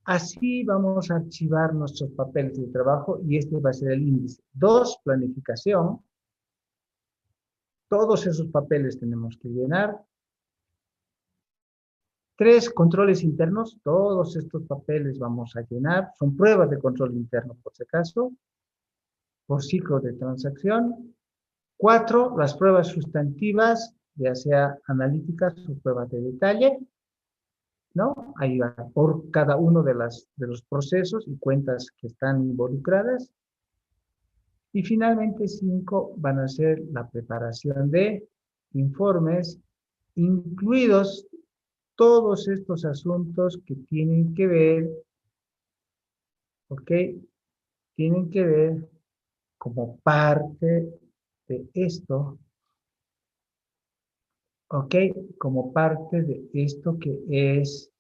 Así vamos a archivar nuestros papeles de trabajo y este va a ser el índice. 2, planificación. Todos esos papeles tenemos que llenar. 3, controles internos. Todos estos papeles vamos a llenar. Son pruebas de control interno, por si acaso. Por ciclo de transacción. 4, las pruebas sustantivas, ya sea analíticas o pruebas de detalle, ¿no? Ahí va, por cada uno de los procesos y cuentas que están involucradas. Y finalmente 5 van a ser la preparación de informes, incluidos todos estos asuntos que tienen que ver, ¿ok? Tienen que ver como parte de esto, ¿ok? Como parte de esto que es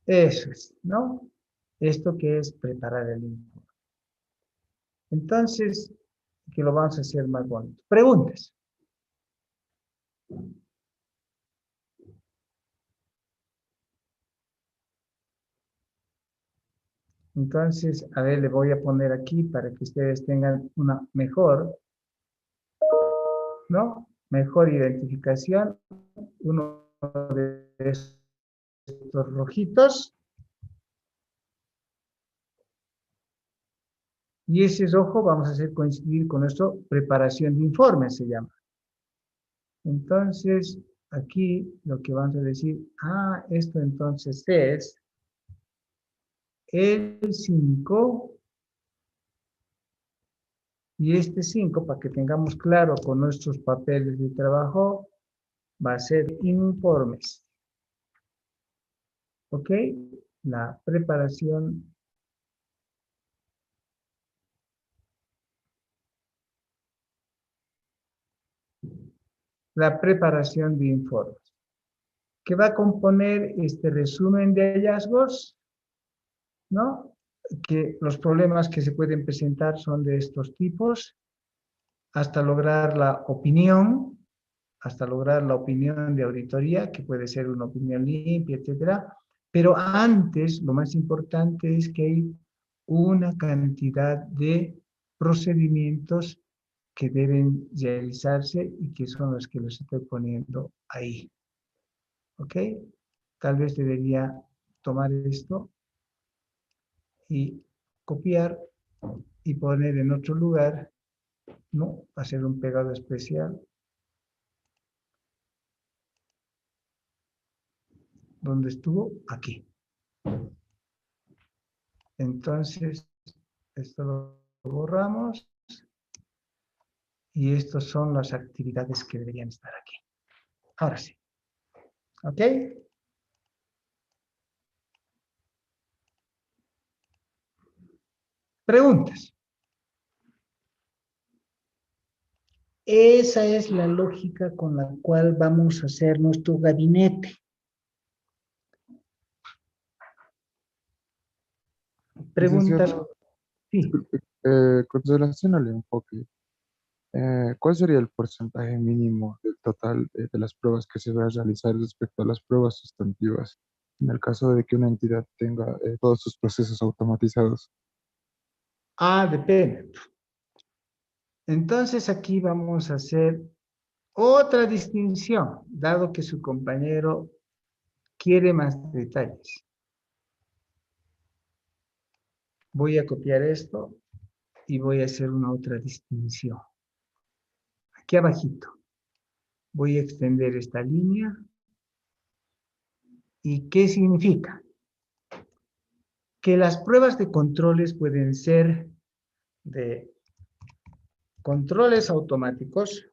eso, ¿no? Esto que es preparar el informe. Entonces, que lo vamos a hacer más bonito. Preguntas. Entonces, a ver, le voy a poner aquí para que ustedes tengan una mejor, ¿no? Mejor identificación. Uno de estos rojitos. Y ese rojo vamos a hacer coincidir con nuestro preparación de informe, se llama. Entonces, aquí lo que vamos a decir, esto entonces es el 5 y este 5, para que tengamos claro con nuestros papeles de trabajo, va a ser informes. ¿Ok? La preparación de informes, que va a componer este resumen de hallazgos, ¿no? Que los problemas que se pueden presentar son de estos tipos, hasta lograr la opinión de auditoría, que puede ser una opinión limpia, etcétera. Pero antes, lo más importante es que hay una cantidad de procedimientos que deben realizarse y que son los que los estoy poniendo ahí. ¿Ok? Tal vez debería tomar esto y copiar y poner en otro lugar, ¿no? Hacer un pegado especial. ¿Dónde estuvo? Aquí. Entonces, esto lo borramos. Y estas son las actividades que deberían estar aquí. Ahora sí. ¿Ok? Preguntas. Esa es la lógica con la cual vamos a hacer nuestro gabinete. Preguntas. Licenciado, Sí. disculpe, con relación al enfoque, ¿cuál sería el porcentaje mínimo del total de las pruebas que se va a realizar respecto a las pruebas sustantivas en el caso de que una entidad tenga todos sus procesos automatizados? Depende. Entonces aquí vamos a hacer otra distinción, dado que su compañero quiere más detalles. Voy a copiar esto y voy a hacer una otra distinción. Aquí abajito. Voy a extender esta línea. ¿Y qué significa? Que las pruebas de controles pueden ser de controles automáticos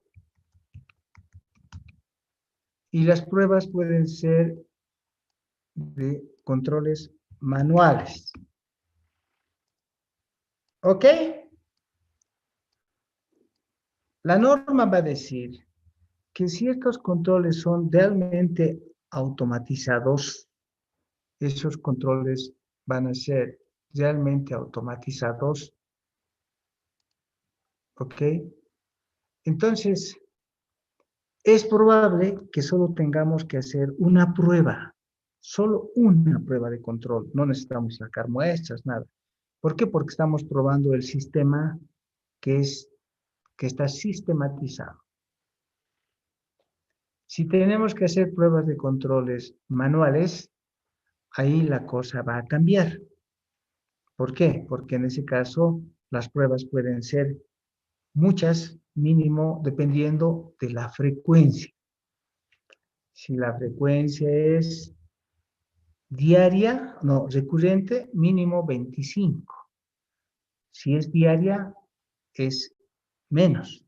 y las pruebas pueden ser de controles manuales. ¿Ok? La norma va a decir que si estos controles son realmente automatizados, esos controles van a ser realmente automatizados, ¿ok? Entonces, es probable que solo tengamos que hacer una prueba, solo una prueba de control. No necesitamos sacar muestras, nada. ¿Por qué? Porque estamos probando el sistema que está sistematizado. Si tenemos que hacer pruebas de controles manuales, ahí la cosa va a cambiar. ¿Por qué? Porque en ese caso las pruebas pueden ser muchas, mínimo, dependiendo de la frecuencia. Si la frecuencia es diaria, no, recurrente, mínimo 25. Si es diaria, es menos.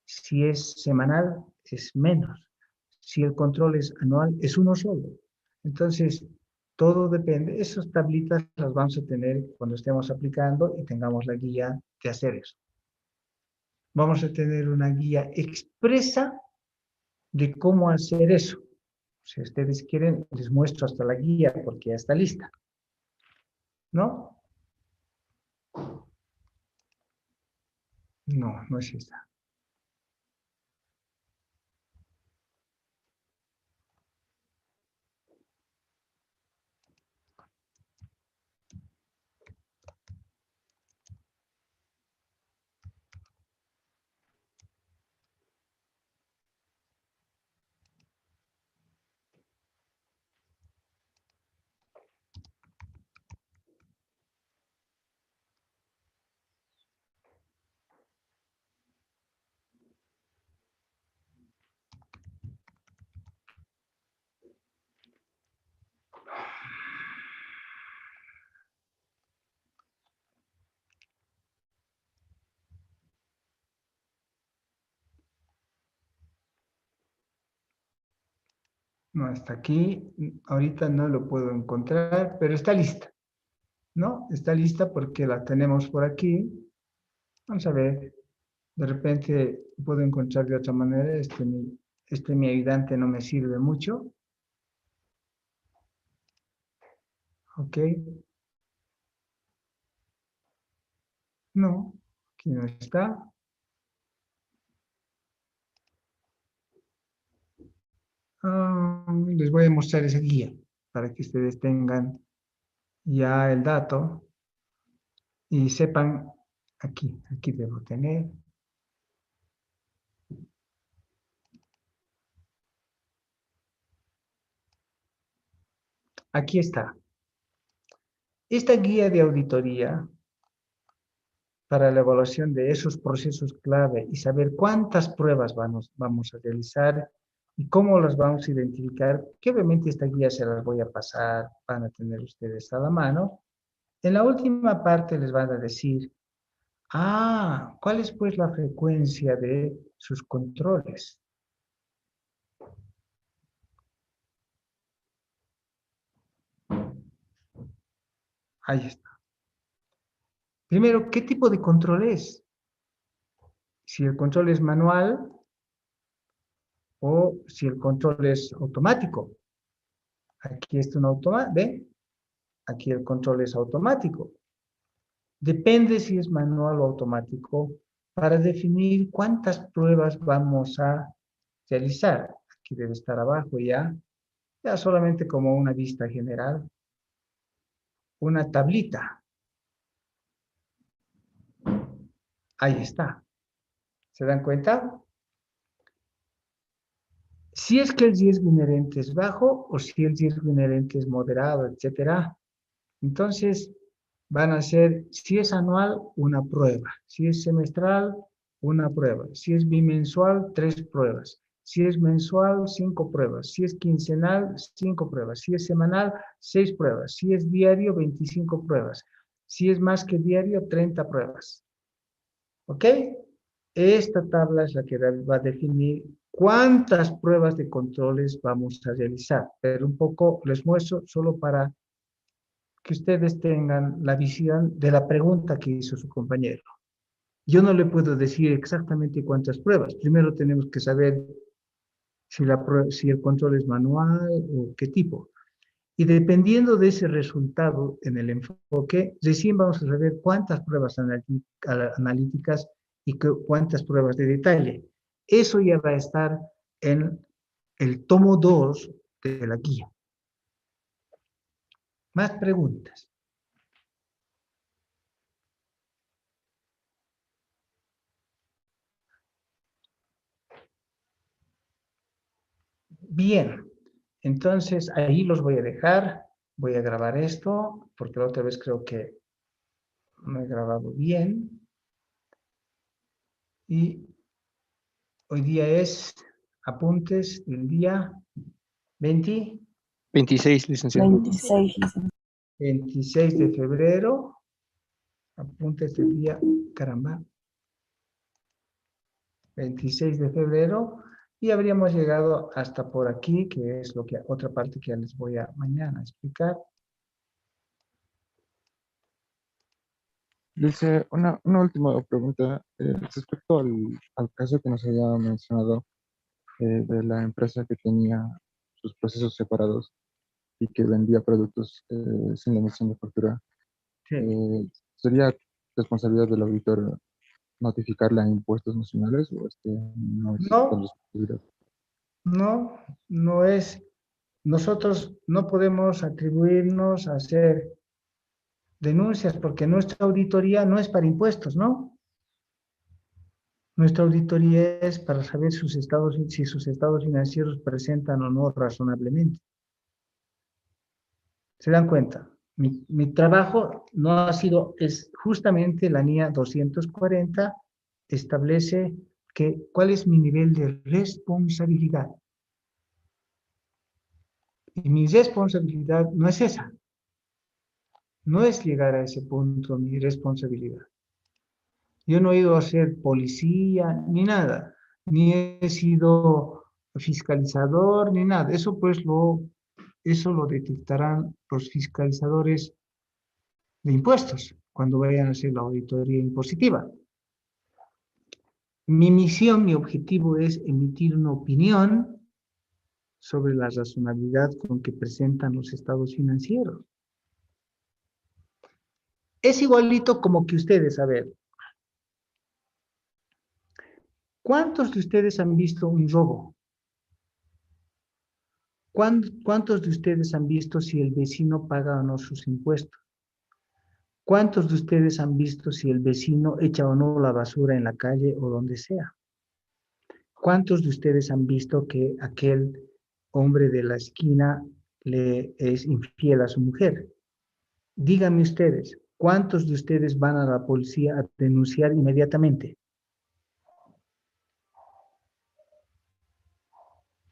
Si es semanal, es menos. Si el control es anual, es uno solo. Entonces, todo depende. Esas tablitas las vamos a tener cuando estemos aplicando y tengamos la guía de hacer eso. Vamos a tener una guía expresa de cómo hacer eso. Si ustedes quieren, les muestro hasta la guía porque ya está lista. ¿No? No, no es esta. No está aquí. Ahorita no lo puedo encontrar, pero está lista. ¿No? Está lista porque la tenemos por aquí. Vamos a ver. De repente puedo encontrar de otra manera. Mi ayudante no me sirve mucho. Ok. No, aquí no está. Les voy a mostrar esa guía para que ustedes tengan ya el dato y sepan, aquí debo tener. Aquí está. Esta guía de auditoría para la evaluación de esos procesos clave y saber cuántas pruebas vamos a realizar y cómo las vamos a identificar, que obviamente esta guía se las voy a pasar, van a tener ustedes a la mano. En la última parte les van a decir, ¿cuál es pues la frecuencia de sus controles? Ahí está. Primero, ¿qué tipo de control es? Si el control es manual o si el control es automático. Aquí está un automático, ¿ve? Aquí el control es automático. Depende si es manual o automático para definir cuántas pruebas vamos a realizar. Aquí debe estar abajo ya solamente como una vista general. Una tablita. Ahí está. ¿Se dan cuenta? Si es que el riesgo inherente es bajo o si el riesgo inherente es moderado, etcétera. Entonces, van a ser, si es anual, una prueba. Si es semestral, una prueba. Si es bimensual, 3 pruebas. Si es mensual, 5 pruebas. Si es quincenal, 5 pruebas. Si es semanal, 6 pruebas. Si es diario, 25 pruebas. Si es más que diario, 30 pruebas. ¿Ok? Esta tabla es la que va a definir cuántas pruebas de controles vamos a realizar. Pero un poco les muestro solo para que ustedes tengan la visión de la pregunta que hizo su compañero. Yo no le puedo decir exactamente cuántas pruebas. Primero tenemos que saber si el control es manual o qué tipo. Y dependiendo de ese resultado en el enfoque, recién vamos a saber cuántas pruebas analíticas y cuántas pruebas de detalle. Eso ya va a estar en el tomo 2 de la guía. Más preguntas. Bien, entonces ahí los voy a dejar. Voy a grabar esto, porque la otra vez creo que no he grabado bien. Y hoy día es apuntes del día 20, 26, licenciado. 26 de febrero. Apuntes del día, caramba. 26 de febrero. Y habríamos llegado hasta por aquí, que es lo que otra parte que ya les voy a mañana explicar. Dice, una última pregunta respecto al caso que nos había mencionado de la empresa que tenía sus procesos separados y que vendía productos sin la emisión de factura. Sí. ¿Sería responsabilidad del auditor notificarle a impuestos nacionales o es que no es tal No, responsabilidad? no es. Nosotros no podemos atribuirnos a hacer denuncias porque nuestra auditoría no es para impuestos, ¿no? Nuestra auditoría es para saber si sus estados financieros presentan o no razonablemente. ¿Se dan cuenta? Mi trabajo no ha sido, es justamente la NIA 240 establece cuál es mi nivel de responsabilidad. Y mi responsabilidad no es esa. No es llegar a ese punto mi responsabilidad. Yo no he ido a ser policía ni nada, ni he sido fiscalizador ni nada. Eso lo detectarán los fiscalizadores de impuestos cuando vayan a hacer la auditoría impositiva. Mi misión, mi objetivo es emitir una opinión sobre la razonabilidad con que presentan los estados financieros. Es igualito como que ustedes, a ver, ¿cuántos de ustedes han visto un robo? ¿Cuántos de ustedes han visto si el vecino paga o no sus impuestos? ¿Cuántos de ustedes han visto si el vecino echa o no la basura en la calle o donde sea? ¿Cuántos de ustedes han visto que aquel hombre de la esquina le es infiel a su mujer? Díganme ustedes, ¿cuántos de ustedes van a la policía a denunciar inmediatamente?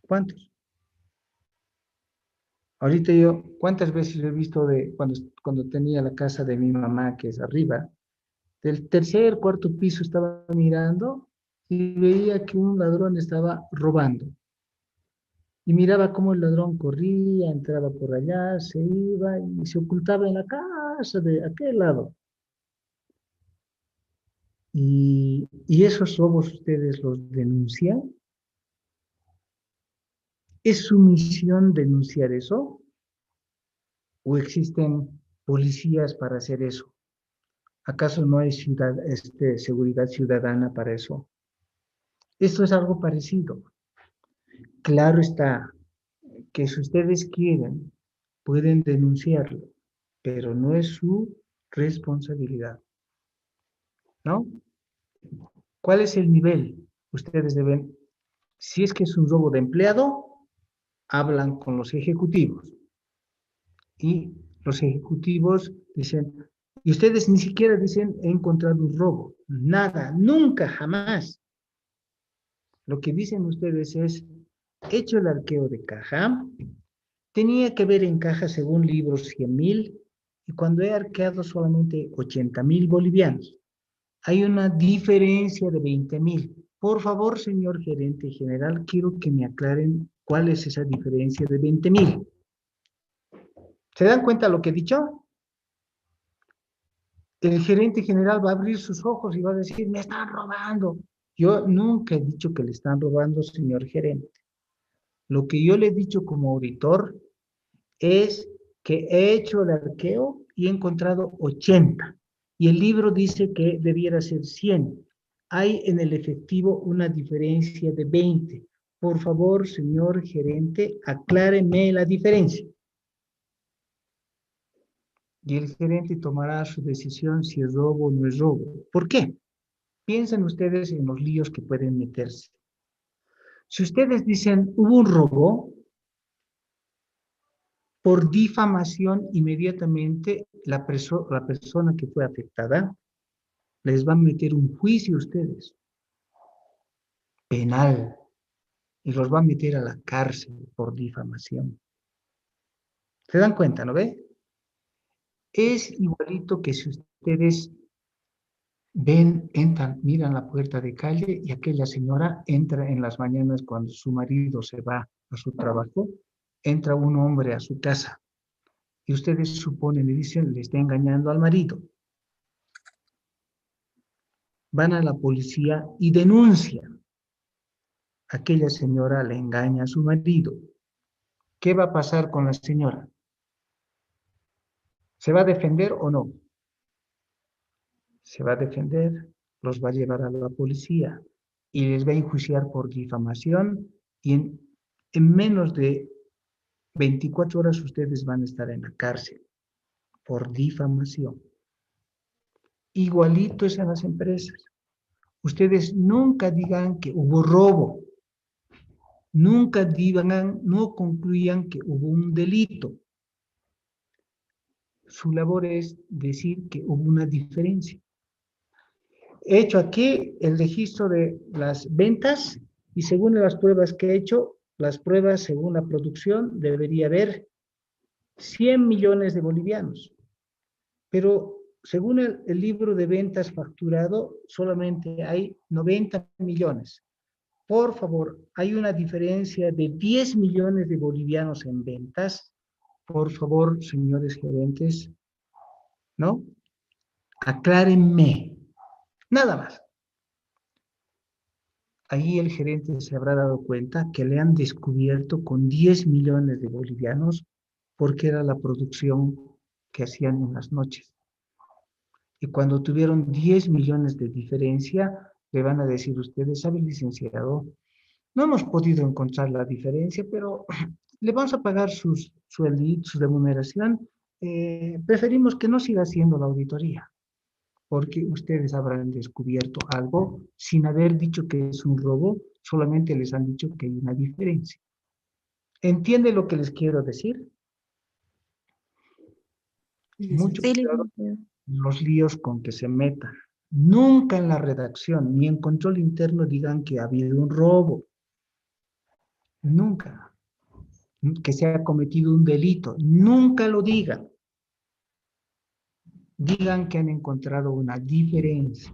¿Cuántos? Ahorita yo, ¿cuántas veces he visto cuando tenía la casa de mi mamá, que es arriba, del tercer, cuarto piso estaba mirando y veía que un ladrón estaba robando? Y miraba cómo el ladrón corría, entraba por allá, se iba y se ocultaba en la casa de aquel lado. Y esos robos ustedes los denuncian. ¿Es su misión denunciar eso? ¿O existen policías para hacer eso? ¿Acaso no hay seguridad ciudadana para eso? Esto es algo parecido. Claro está que si ustedes quieren, pueden denunciarlo, pero no es su responsabilidad, ¿no? ¿Cuál es el nivel? Ustedes deben, si es que es un robo de empleado, hablan con los ejecutivos. Y los ejecutivos dicen, y ustedes ni siquiera dicen, he encontrado un robo. Nada, nunca, jamás. Lo que dicen ustedes es, hecho el arqueo de caja, tenía que ver en caja según libros 100,000, y cuando he arqueado solamente 80,000 bolivianos. Hay una diferencia de 20,000. Por favor, señor gerente general, quiero que me aclaren cuál es esa diferencia de 20,000. ¿Se dan cuenta lo que he dicho? El gerente general va a abrir sus ojos y va a decir, me están robando. Yo nunca he dicho que le están robando, señor gerente. Lo que yo le he dicho como auditor es que he hecho el arqueo y he encontrado 80. Y el libro dice que debiera ser 100. Hay en el efectivo una diferencia de 20. Por favor, señor gerente, acláreme la diferencia. Y el gerente tomará su decisión si es robo o no es robo. ¿Por qué? Piensen ustedes en los líos que pueden meterse. Si ustedes dicen, hubo un robo, por difamación, inmediatamente la persona que fue afectada les va a meter un juicio a ustedes, penal, y los va a meter a la cárcel por difamación. ¿Se dan cuenta, no ve? Es igualito que si ustedes ven, entran, miran la puerta de calle y aquella señora entra en las mañanas cuando su marido se va a su trabajo, entra un hombre a su casa y ustedes suponen y dicen, le está engañando al marido. Van a la policía y denuncian. Aquella señora le engaña a su marido. ¿Qué va a pasar con la señora? ¿Se va a defender o no? Se va a defender, los va a llevar a la policía y les va a enjuiciar por difamación y en menos de 24 horas ustedes van a estar en la cárcel por difamación. Igualito es en las empresas. Ustedes nunca digan que hubo robo. Nunca digan, no concluyan que hubo un delito. Su labor es decir que hubo una diferencia. He hecho aquí el registro de las ventas y según las pruebas que he hecho, las pruebas según la producción debería haber 100 millones de bolivianos. Pero según el libro de ventas facturado, solamente hay 90 millones. Por favor, hay una diferencia de 10 millones de bolivianos en ventas. Por favor, señores gerentes, ¿no? Aclárenme. Nada más. Ahí el gerente se habrá dado cuenta que le han descubierto con 10 millones de bolivianos porque era la producción que hacían en las noches. Y cuando tuvieron 10 millones de diferencia, le van a decir ustedes, ¿sabe, licenciado? No hemos podido encontrar la diferencia, pero le vamos a pagar su remuneración. Preferimos que no siga haciendo la auditoría, porque ustedes habrán descubierto algo sin haber dicho que es un robo, solamente les han dicho que hay una diferencia. ¿Entiende lo que les quiero decir? Mucho Sí, cuidado licenciado. los líos con que se metan. Nunca en la redacción ni en control interno digan que ha habido un robo. Nunca. Que se ha cometido un delito. Nunca lo digan. Digan que han encontrado una diferencia.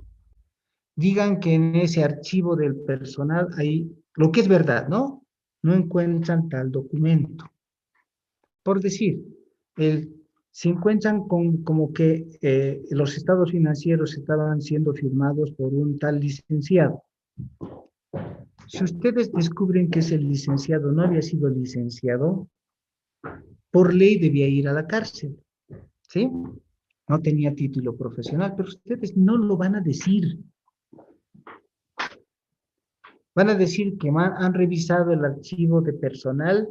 Digan que en ese archivo del personal hay lo que es verdad, ¿no? No encuentran tal documento. Por decir, se encuentran con como que los estados financieros estaban siendo firmados por un tal licenciado. Si ustedes descubren que ese licenciado no había sido licenciado, por ley debía ir a la cárcel, ¿sí? No tenía título profesional, pero ustedes no lo van a decir. Van a decir que han revisado el archivo de personal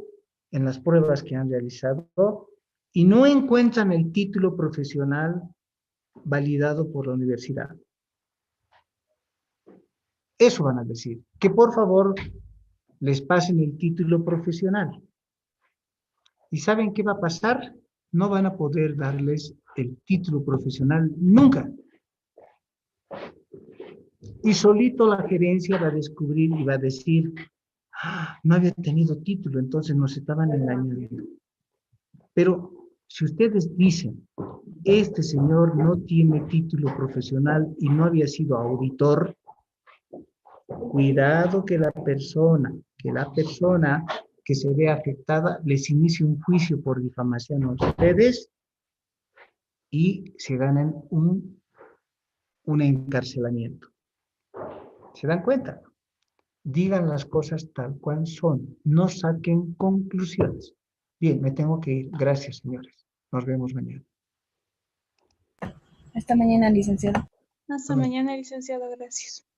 en las pruebas que han realizado y no encuentran el título profesional validado por la universidad. Eso van a decir. Que por favor les pasen el título profesional. ¿Y saben qué va a pasar? No van a poder darles el título profesional nunca. Y solito la gerencia va a descubrir y va a decir, no había tenido título, entonces nos estaban engañando. Pero si ustedes dicen, este señor no tiene título profesional y no había sido auditor, cuidado que la persona que se ve afectada les inicie un juicio por difamación a ustedes y se ganan un encarcelamiento. ¿Se dan cuenta? Digan las cosas tal cual son, no saquen conclusiones. Bien, me tengo que ir. Gracias, señores. Nos vemos mañana. Hasta mañana, licenciado. Hasta mañana, licenciado. Gracias.